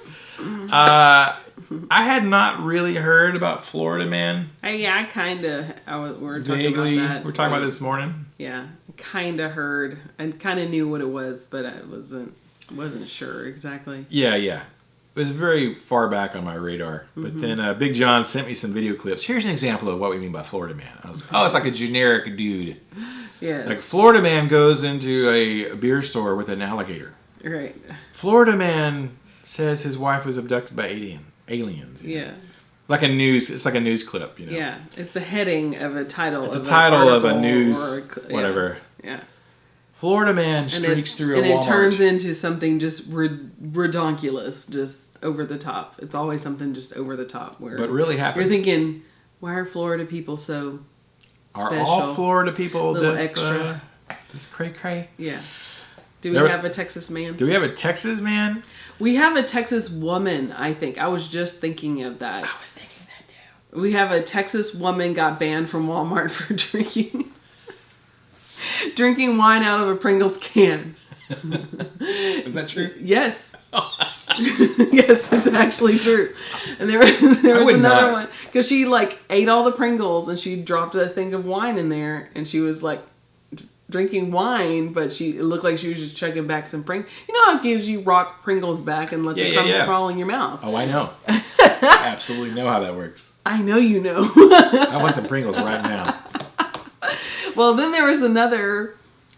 I had not really heard about Florida Man. Yeah, we were talking Vaguely, about that. We were talking about this morning. Yeah, kind of heard. I kind of knew what it was, but I wasn't sure exactly. Yeah. It was very far back on my radar. But then Big John sent me some video clips. Here's an example of what we mean by Florida Man. I was it's like a generic dude. Yes. Like Florida Man goes into a beer store with an alligator. Right. Florida Man says his wife was abducted by aliens. Yeah. It's like a news clip, Yeah, it's the heading of a title. It's a title of a news, whatever. Yeah. Florida Man streaks through a Walmart. And it turns into something just redonkulous, just over the top. It's always something just over the top. But really happened. You're thinking, why are Florida people so special? Are all Florida people extra? this cray-cray? Yeah. Do we have a Texas man? Do we have a Texas man? We have a Texas woman, I think. I was just thinking of that. I was thinking that too. We have a Texas woman got banned from Walmart for drinking wine out of a Pringles can. Is that true? Yes. Yes, it's actually true. And there was another one because she like ate all the Pringles and she dropped a thing of wine in there and she was like drinking wine, but it looked like she was just chugging back some Pringles. You know how it gives you rock Pringles back and let the crumbs fall in your mouth? Oh, I know. I absolutely know how that works. I know you know. I want some Pringles right now. Well, then there was another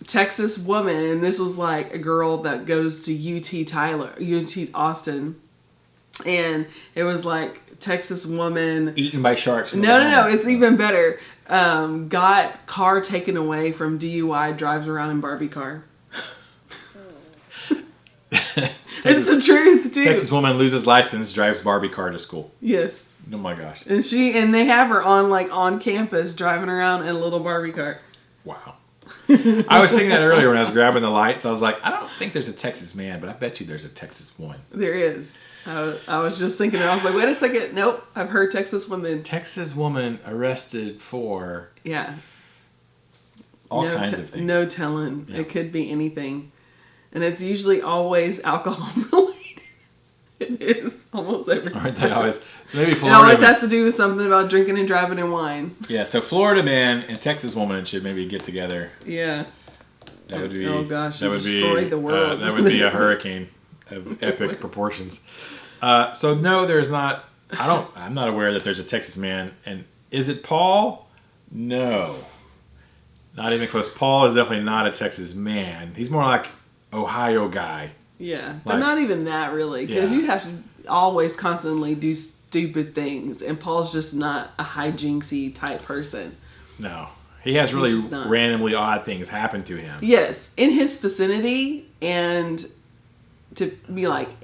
Texas woman, and this was like a girl that goes to UT Austin, and it was like Texas woman eaten by sharks. No, it's even better. Got car taken away from DUI, drives around in Barbie car. It's the truth, too. Texas woman loses license, drives Barbie car to school. Yes. Oh my gosh. And they have her on campus driving around in a little Barbie car. Wow. I was thinking that earlier when I was grabbing the lights. I was like, I don't think there's a Texas man, but I bet you there's a Texas woman. There is. I was just thinking, I was like, wait a second. Nope. I've heard Texas woman. Texas woman arrested for all kinds of things. No telling. Yeah. It could be anything. And it's usually always alcohol related. It is almost every time. Aren't they always? So maybe Florida. It always has to do with something about drinking and driving and wine. Yeah, so Florida man and Texas woman should maybe get together. Yeah. That would be. Oh gosh, that would destroyed the world. That would be a hurricane of epic proportions. So no, there's not. I'm not aware that there's a Texas man. And is it Paul? No. Not even close. Paul is definitely not a Texas man. He's more like Ohio guy. Yeah, but not even that really, because you have to always constantly do stupid things, and Paul's just not a hijinksy type person. No, he has really randomly odd things happen to him. Yes, in his vicinity, and to be like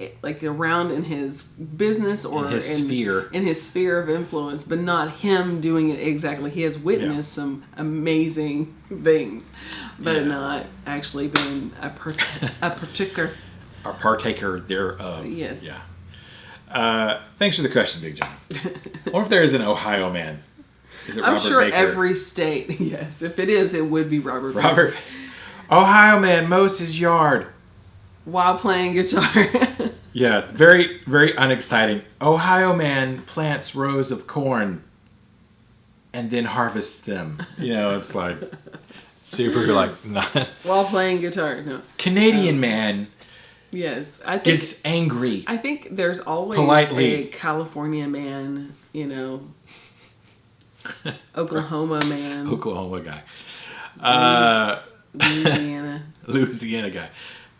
around in his business or in his sphere of influence, but not him doing it exactly. He has witnessed some amazing things, but not actually been a particular. A partaker thereof. Yes. Yeah. Thanks for the question, Big John. Or if there is an Ohio man. Is it I'm Robert sure Baker? every state, yes. If it is, it would be Robert Baker. Ohio man mows his yard. While playing guitar. Yeah, very, very unexciting. Ohio man plants rows of corn and then harvests them. You know, it's like super like not. While playing guitar, no. Canadian man. Yes, I think gets angry. I think there's always a California man, you know, Oklahoma man, Oklahoma guy, Louisiana guy.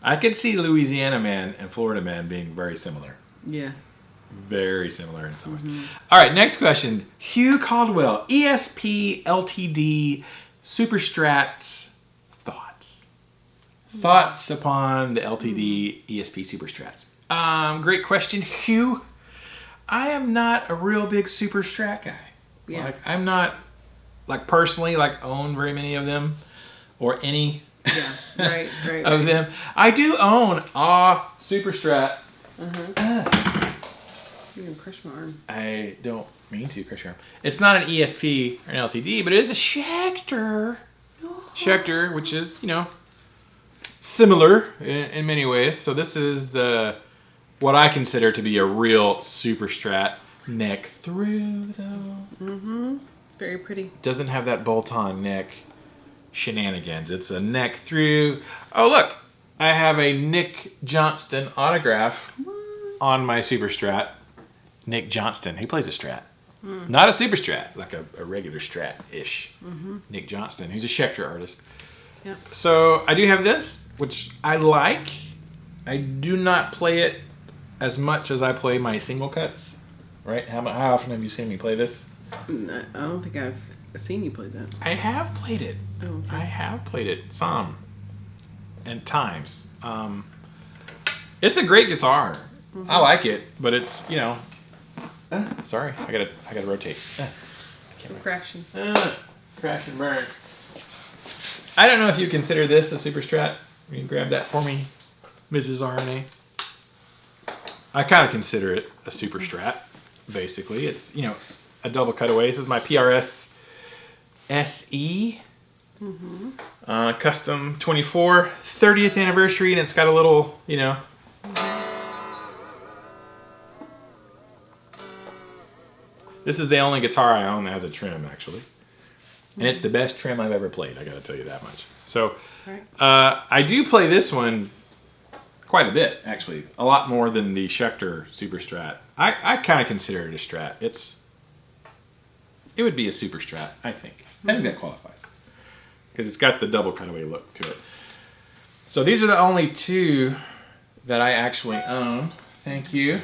I could see Louisiana man and Florida man being very similar. Yeah, very similar in some ways. All right, next question. Hugh Caldwell, ESP LTD Super Strats. Thoughts upon the LTD ESP Super Strats? Great question, Hugh. I am not a real big Super Strat guy. Yeah. Like, I'm not, like, personally, like, own very many of them or any right. of them. I do own a Super Strat. You're going to crush my arm. I don't mean to crush your arm. It's not an ESP or an LTD, but it is a Schecter. Schecter, which is, you know, similar in many ways. So this is what I consider to be a real Super Strat. Neck through though. It's very pretty. Doesn't have that bolt-on neck shenanigans. It's a neck through. Oh look, I have a Nick Johnston autograph on my Super Strat. Nick Johnston. He plays a Strat. Not a Super Strat, like a regular Strat-ish. Nick Johnston, who's a Schecter artist. Yep. So I do have this, which I like. I do not play it as much as I play my single cuts. Right? How often have you seen me play this? I don't think I've seen you play that. I have played it. Oh, okay. I have played it some. And times. It's a great guitar. I like it, but it's, you know. Sorry, I gotta rotate. Crashing. Crash and burn. I don't know if you consider this a Super Strat. Will you grab that for me, Mrs. RNA? I kind of consider it a super Strat, basically. It's, you know, a double cutaway. This is my PRS SE. Custom 24, 30th anniversary, and it's got a little, you know. This is the only guitar I own that has a trim, actually. And it's the best trim I've ever played, I gotta tell you that much. So, I do play this one quite a bit, actually. A lot more than the Schecter Super Strat. I kind of consider it a Strat. It would be a Super Strat, I think. I think that qualifies. Because it's got the double cutaway look to it. So these are the only two that I actually own. Thank you.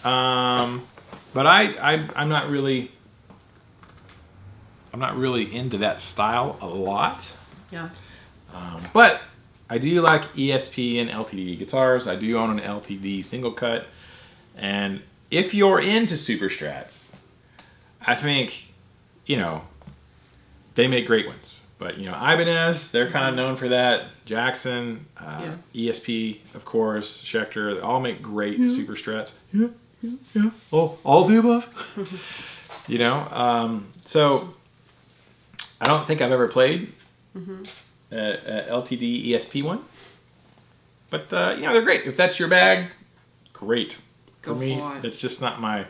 But I'm not really into that style a lot. Yeah. But I do like ESP and LTD guitars. I do own an LTD single cut. And if you're into Super Strats, I think, you know, they make great ones. But, you know, Ibanez, they're kind of known for that. Jackson, ESP, of course, Schecter, they all make great Super Strats. Yeah. Oh, all of the above. You know, so I don't think I've ever played a LTD ESP one. But, you know, they're great. If that's your bag, great. For me, it's just not my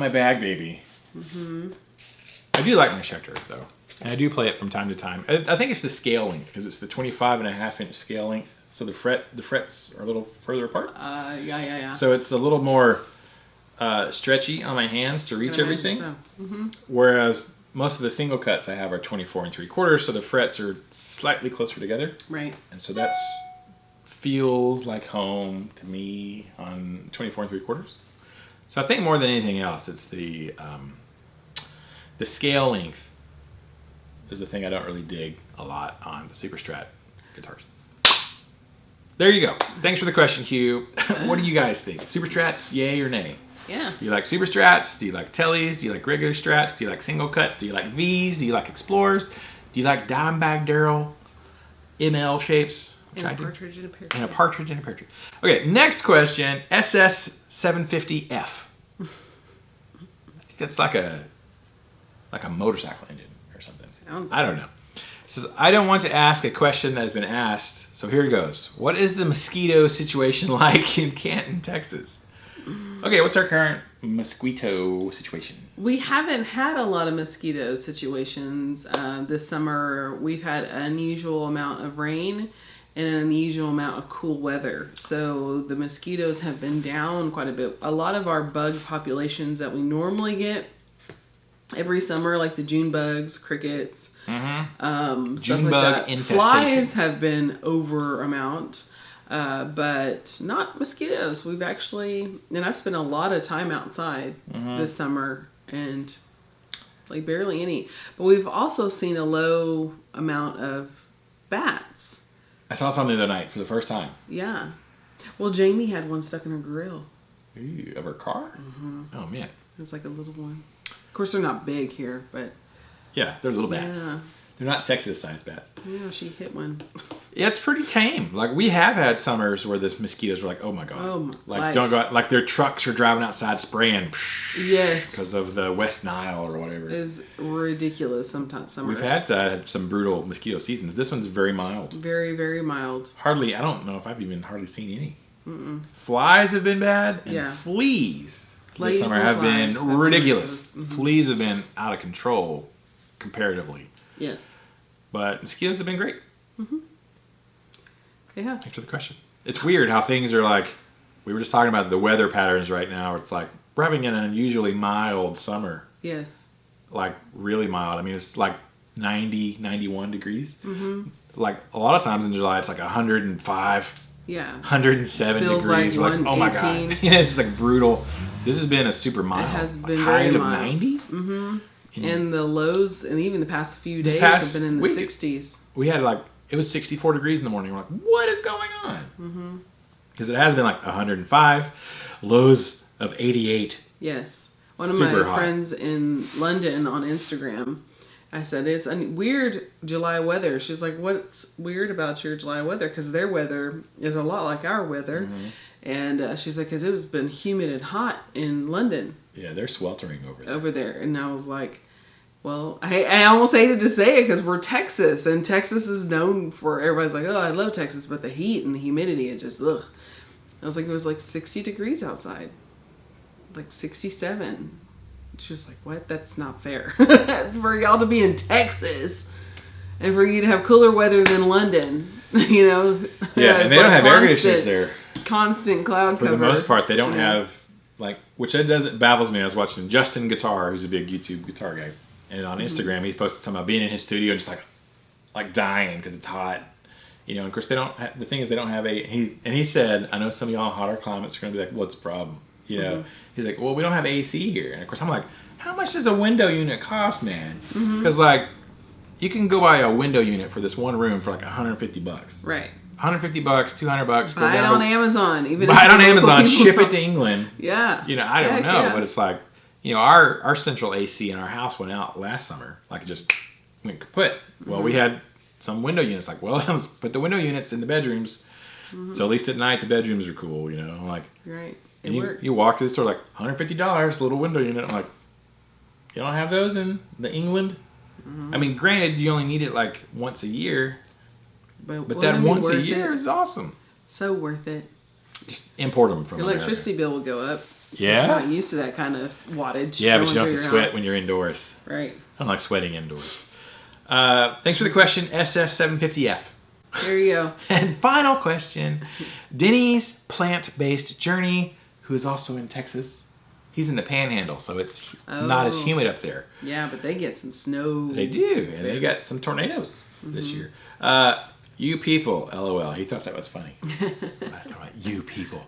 bag, baby. I do like my Schecter, though. And I do play it from time to time. I think it's the scale length, because it's the 25.5-inch scale length. So the frets are a little further apart. Yeah. So it's a little more stretchy on my hands to reach everything. So. Whereas most of the single cuts I have are 24 3/4, so the frets are slightly closer together. Right. And so that's feels like home to me on 24 3/4. So I think more than anything else, it's the scale length is the thing I don't really dig a lot on the Super Strat guitars. There you go. Thanks for the question, Hugh. What do you guys think? Super Strats, yay or nay? Yeah. Do you like Super Strats? Do you like Tellys? Do you like regular Strats? Do you like single cuts? Do you like Vs? Do you like Explorers? Do you like Dimebag Darrell ML shapes? And a partridge in a pear tree. And a partridge in a pear tree. Okay, next question. SS750F. I think that's like a motorcycle engine or something. I don't know. It says, I don't want to ask a question that has been asked, so here it goes. What is the mosquito situation like in Canton, Texas? Okay, what's our current mosquito situation? We haven't had a lot of mosquito situations this summer. We've had an unusual amount of rain and an unusual amount of cool weather. So the mosquitoes have been down quite a bit. A lot of our bug populations that we normally get every summer, like the June bugs, crickets, June bug infestation. Flies have been over amount, but not mosquitoes. We've actually, and I've spent a lot of time outside this summer, and like barely any. But we've also seen a low amount of bats. I saw some the other night for the first time. Yeah. Well, Jamie had one stuck in her grill. Ooh, of her car? Oh, man. It was like a little one. Of course, they're not big here, but... Yeah, they're little bats. Yeah. They're not Texas-sized bats. Yeah, she hit one. Yeah, it's pretty tame. Like, we have had summers where the mosquitoes were like, oh my God. Oh, like don't go out, like their trucks are driving outside spraying. Yes. Because of the West Nile or whatever. It is ridiculous sometimes. Summers. We've had some brutal mosquito seasons. This one's very mild. Very, very mild. Hardly, I don't know if I've even hardly seen any. Flies have been bad, and fleas this summer have been ridiculous. Fleas have been out of control comparatively. Yes. But mosquitoes have been great. Yeah. Thanks for the question. It's weird how things are like, we were just talking about the weather patterns right now. It's like, we're having an unusually mild summer. Yes. Like, really mild. I mean, it's like 90, 91 degrees. Like, a lot of times in July, it's like 105. Yeah. 107 Feels degrees. like We're like, oh my God. It's like brutal. This has been a super mild. It has been high very of mild. 90. And the lows, and even the past few days have been in the 60s. We had like, it was 64 degrees in the morning. We're like, what is going on? Because it has been like 105, lows of 88. Yes. One of my friends in London on Instagram I said, it's weird July weather. She's like, what's weird about your July weather? Because their weather is a lot like our weather. Mm-hmm. And she's like, because it was been humid and hot in London. Yeah, they're sweltering over there. And I was like, well, I almost hated to say it because we're Texas. And Texas is known for, everybody's like, oh, I love Texas. But the heat and the humidity, it just, ugh. I was like, it was like 60 degrees outside. Like 67. She was like, what? That's not fair. For y'all to be in Texas and for you to have cooler weather than London, you know? Yeah, and they don't have air conditioners there. Constant cloud cover. For the most part, they don't have, like, which it baffles me. I was watching Justin Guitar, who's a big YouTube guitar guy. And on Instagram, he posted something about being in his studio and just like dying because it's hot. You know, and of course, they don't have, the thing is, they don't have he said, I know some of y'all in hotter climates are going to be like, what's the problem? You know, he's like, well, we don't have AC here. And of course, I'm like, how much does a window unit cost, man? Because, like, you can go buy a window unit for this one room for like $150. Right. $150, $200. Buy it on Amazon. Buy it on Amazon, ship it to England. Yeah. You know, I don't know, but it's like, you know, our central AC in our house went out last summer. Like, it just went kaput. Well, we had some window units. Like, well, let's put the window units in the bedrooms. So at least at night, the bedrooms are cool, you know. Like, right. And you walk through the store, like, $150, little window unit. I'm like, you don't have those in the England? I mean, granted, you only need it like once a year. But that once a year is awesome. So worth it. Just import them from Your electricity bill will go up. Yeah. You're not used to that kind of wattage. Yeah, but you don't have to sweat when you're indoors. Right. I don't like sweating indoors. Thanks for the question, SS750F. There you go. And final question, Denny's plant-based journey, who is also in Texas. He's in the Panhandle, so it's not as humid up there. Yeah, but they get some snow. They do, and they got some tornadoes this year. You people, LOL. He thought that was funny. I thought about you people.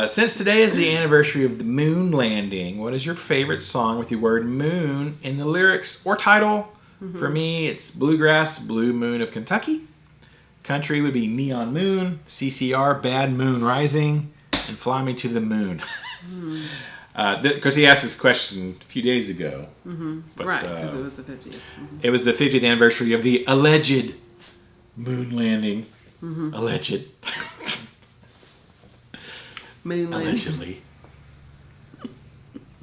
Since today is the anniversary of the moon landing, what is your favorite song with the word moon in the lyrics or title? For me, it's Bluegrass, Blue Moon of Kentucky. Country would be Neon Moon, CCR, Bad Moon Rising, and Fly Me to the Moon. Because he asked this question a few days ago. But, right, because it was the 50th. It was the 50th anniversary of the alleged moon landing. Alleged. Moon landing. Allegedly.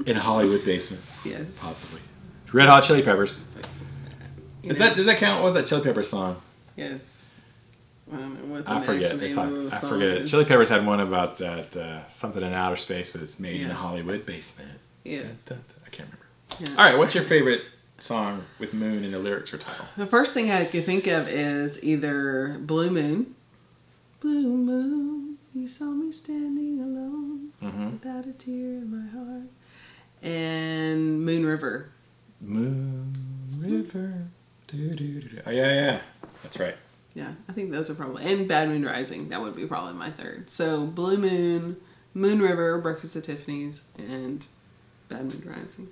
In a Hollywood basement. Yes. Possibly. Red Hot Chili Peppers. Does that count? What was that Chili Peppers song? Yes. I don't know what the I forget. I forget it. Chili Peppers had one about that something in outer space, but it's made in a Hollywood basement. Yes. I can't remember. Yeah. All right, what's your favorite song with moon in the lyrics or title? The first thing I could think of is either Blue Moon. Blue Moon, you saw me standing alone without a tear in my heart. And Moon River. Moon River. Oh, yeah. That's right. Yeah, I think those are probably... And Bad Moon Rising. That would be probably my third. So, Blue Moon, Moon River, Breakfast at Tiffany's, and Bad Moon Rising.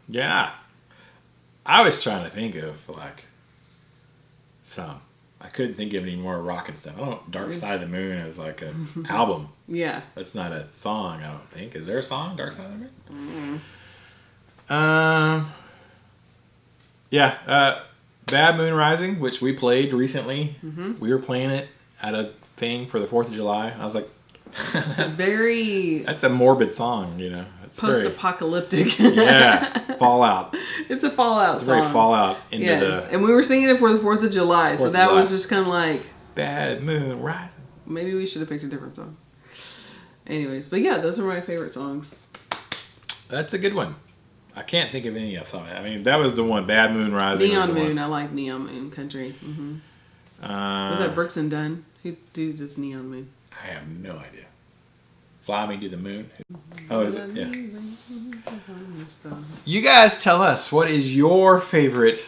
Yeah. I was trying to think of, like, some. I couldn't think of any more rock and stuff. I don't... Dark Side of the Moon is like an album. Yeah. That's not a song, I don't think. Is there a song, Dark Side of the Moon? Yeah. Bad Moon Rising, which we played recently. We were playing it at a thing for the 4th of July. I was like, that's a morbid song, you know. It's post-apocalyptic. Fallout. It's a Fallout song. It's very Fallout into the... And we were singing it for the 4th of July, so that was just kind of like... Bad Moon Rising. Maybe we should have picked a different song. Anyways, but yeah, those are my favorite songs. That's a good one. I can't think of any I thought. I mean, that was the one. Bad Moon Rising. Neon Moon. I like Neon Moon Country. Was that Brooks and Dunn? Who does Neon Moon? I have no idea. Fly Me to the Moon. Oh, is it? Yeah. You guys tell us, what is your favorite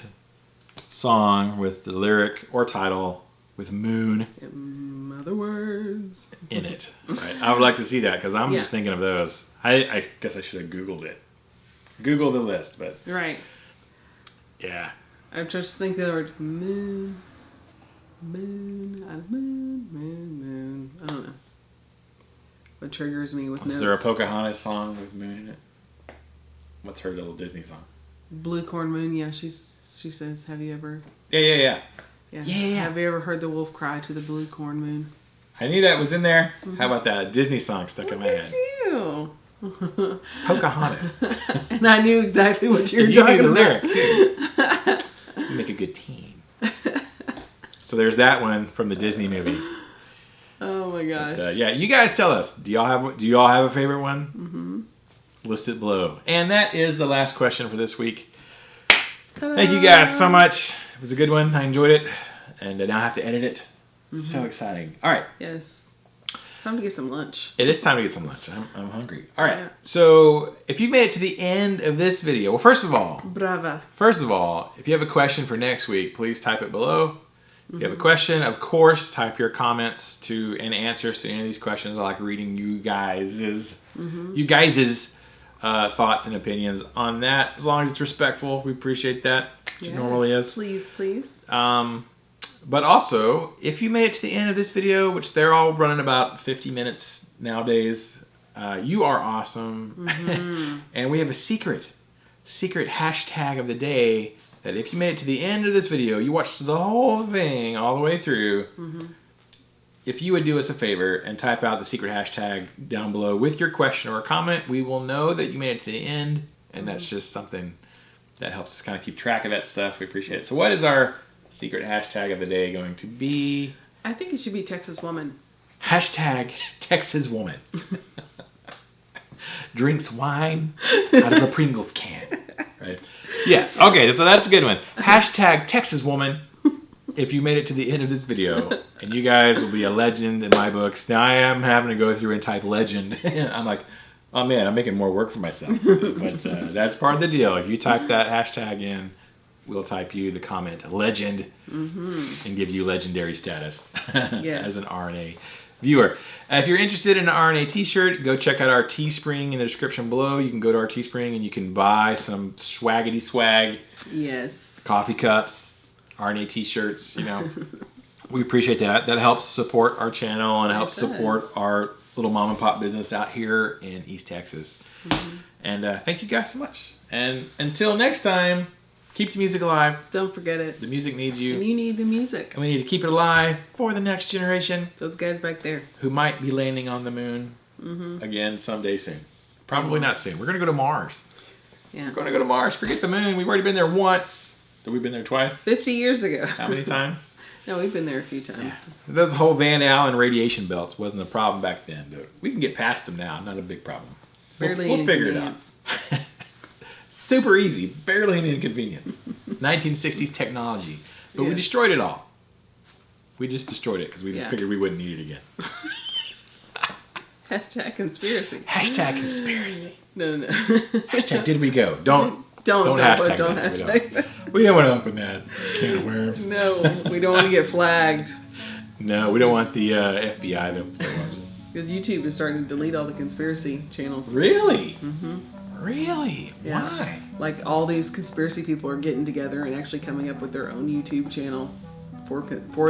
song with the lyric or title with moon? In other words. In it. Right. I would like to see that because I'm just thinking of those. I guess I should have Googled it. Google the list, but... Right. Yeah. I'm just thinking the word moon, moon, moon. I don't know. What triggers me with notes. Is there a Pocahontas song with moon in it? What's her little Disney song? Blue Corn Moon, yeah, she's She says, have you ever... Yeah. Have you ever heard the wolf cry to the blue corn moon? I knew that was in there. How about that? A Disney song stuck in my head. You. Pocahontas. And I knew exactly what you were You talking knew the about. lyric, too. You make a good team. So there's that one from the Disney movie. Oh my gosh. But, yeah, you guys tell us. Do y'all have a favorite one? Mm-hmm. List it below. And that is the last question for this week. Ta-da. Thank you guys so much. It was a good one. I enjoyed it. And I now have to edit it. Mm-hmm. So exciting. All right. Yes. It's time to get some lunch. It is time to get some lunch. I'm hungry. All right. Yeah. So if you made it to the end of this video, well, first of all, Brava. if you have a question for next week, please type it below. If you have a question, of course, type your comments and answers to any of these questions. I like reading you guys' thoughts and opinions on that. As long as it's respectful, we appreciate that. It normally is. Please. But also, if you made it to the end of this video, which they're all running about 50 minutes nowadays, you are awesome. And we have a secret hashtag of the day that if you made it to the end of this video, you watched the whole thing all the way through, if you would do us a favor and type out the secret hashtag down below with your question or comment, we will know that you made it to the end, and that's just something that helps us kind of keep track of that stuff. We appreciate it. So what is our secret hashtag of the day going to be? I think it should be Texas Woman. Hashtag Texas Woman. Drinks wine out of a Pringles can. Right? Yeah, okay, so that's a good one. Hashtag Texas Woman. If you made it to the end of this video, and you guys will be a legend in my books. Now I am having to go through and type legend. I'm like, oh man, I'm making more work for myself. But that's part of the deal. If you type that hashtag in, we'll type you the comment legend and give you legendary status as an RNA viewer. If you're interested in an RNA t-shirt, go check out our Teespring in the description below. You can go to our Teespring and you can buy some swaggity swag. Yes. Coffee cups, RNA t-shirts, you know. We appreciate that. That helps support our channel and helps support our little mom and pop business out here in East Texas. And thank you guys so much. And until next time, keep the music alive. Don't forget it. The music needs you. And you need the music. And we need to keep it alive for the next generation. Those guys back there. Who might be landing on the moon again someday soon. Probably not soon. We're going to go to Mars. Yeah. We're going to go to Mars. Forget the moon. We've already been there once. Have we been there twice? 50 years ago. How many times? No, we've been there a few times. Yeah. Those whole Van Allen radiation belts wasn't a problem back then. But we can get past them now. Not a big problem. We'll figure it out. Super easy. Barely an inconvenience. 1960s technology. But we destroyed it all. We just destroyed it because we figured we wouldn't need it again. Hashtag conspiracy. Hashtag conspiracy. No. Hashtag did we go? Don't hashtag that. We don't want to open that can of worms. No, we don't want to get flagged. No, we don't want the FBI to watch it. Because YouTube is starting to delete all the conspiracy channels. Really? Really? Yeah. Why? Like all these conspiracy people are getting together and actually coming up with their own YouTube channel for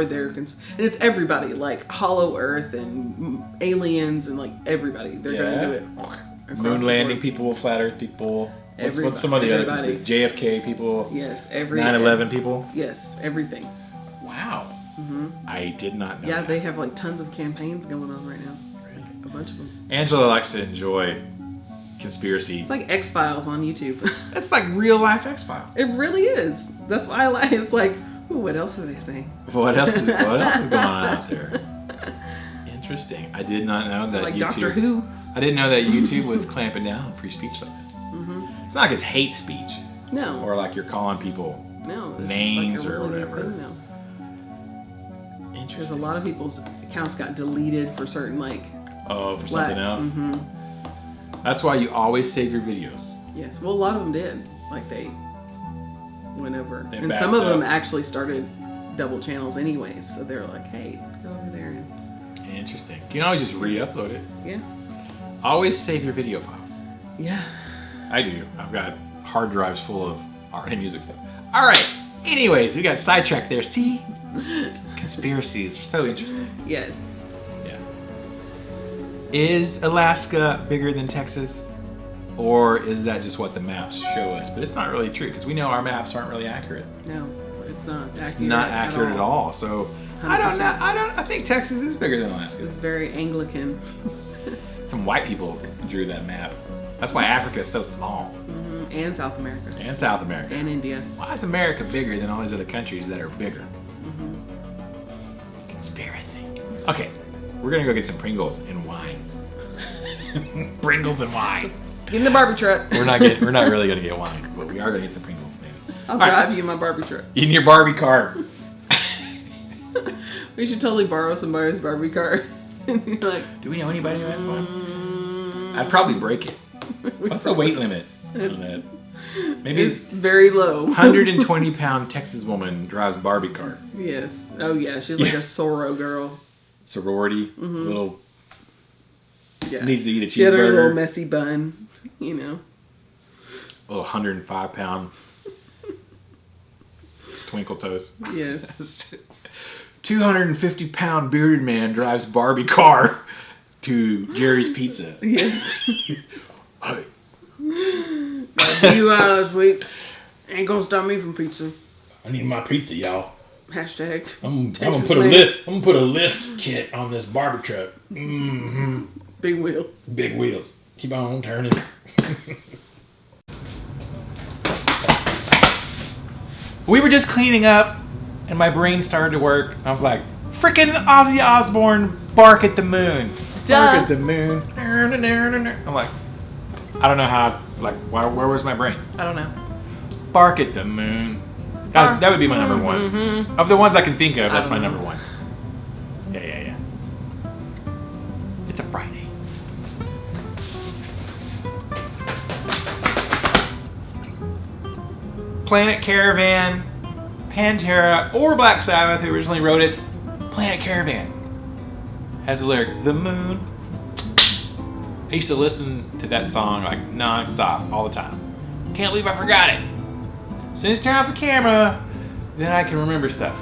their and it's everybody, like Hollow Earth and aliens and like everybody. They're going to do it. Moon landing people, flat Earth people. What's some of the other people? JFK people. Yes, 9/11 people. Yes, everything. Wow. I did not know. Yeah, that. they have like tons of campaigns going on right now. Really? A bunch of them. Angela likes to enjoy conspiracy. It's like X-Files on YouTube. That's like real life X-Files. It really is. That's why I like. It's like, ooh, what else are they saying? What else is going on out there? Interesting. I did not know that like YouTube. Doctor Who. I didn't know that YouTube was clamping down on free speech like that. It's not like it's hate speech. No. Or like you're calling people names or whatever. Interesting. Because a lot of people's accounts got deleted for certain for something else. That's why you always save your videos. Yes. Well, a lot of them did. Like they went over, and backed some of them up. actually started double channels anyways. So they're like, hey, go over there and. Interesting. You can always just re-upload it. Yeah. Always save your video files. Yeah. I do. I've got hard drives full of RNA music stuff. All right. Anyways, we got sidetracked there. See? Conspiracies are so interesting. Yes. Yeah. Is Alaska bigger than Texas? Or is that just what the maps show us? But it's not really true because we know our maps aren't really accurate. No, it's not. It's not accurate at all. So 100%. I don't know. I think Texas is bigger than Alaska. It's very Anglican. Some white people drew that map. That's why Africa is so small. Mm-hmm. And South America. And South America. And India. Why is America bigger than all these other countries that are bigger? Mm-hmm. Conspiracy. Okay, we're gonna go get some Pringles and wine. Pringles and wine. Get in the Barbie truck. We're not really gonna get wine, but we are gonna get some Pringles maybe. I'll drive you in my Barbie truck. In your Barbie car. We should totally borrow somebody's Barbie car. You're like, do we know anybody who has one? I'd probably break it. What's the weight limit on that? Maybe it's very low. 120-pound Texas woman drives Barbie car. Yes. Oh yeah, she's like a Sorrow girl. Sorority, little. Yeah. Needs to eat a cheeseburger. She had her little messy bun, you know. A little 105-pound twinkle toes. Yes. 250-pound bearded man drives Barbie car to Jerry's Pizza. Yes. Hey. DUIs, wait. Ain't gonna stop me from pizza. I need my pizza, y'all. Hashtag. I'm gonna put a lift. I'm gonna put a lift kit on this Barbie truck. Mm-hmm. Big wheels. Big wheels. Keep on turning. We were just cleaning up, and my brain started to work. I was like, "Frickin' Ozzy Osbourne, bark at the moon, bark at the moon." I'm like, I don't know how. Like, where was my brain? I don't know. Bark at the moon. That would be my number one. Mm-hmm. Of the ones I can think of, that's my number one. Yeah. It's a Friday. Planet Caravan, Pantera, or Black Sabbath, who originally wrote it. Planet Caravan has the lyric, "The moon." I used to listen to that song like non-stop all the time. Can't believe I forgot it. As soon as I turn off the camera, then I can remember stuff.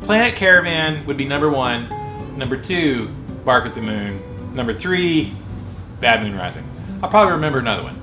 Planet Caravan would be number one. Number two, Bark at the Moon. Number three, Bad Moon Rising. I'll probably remember another one.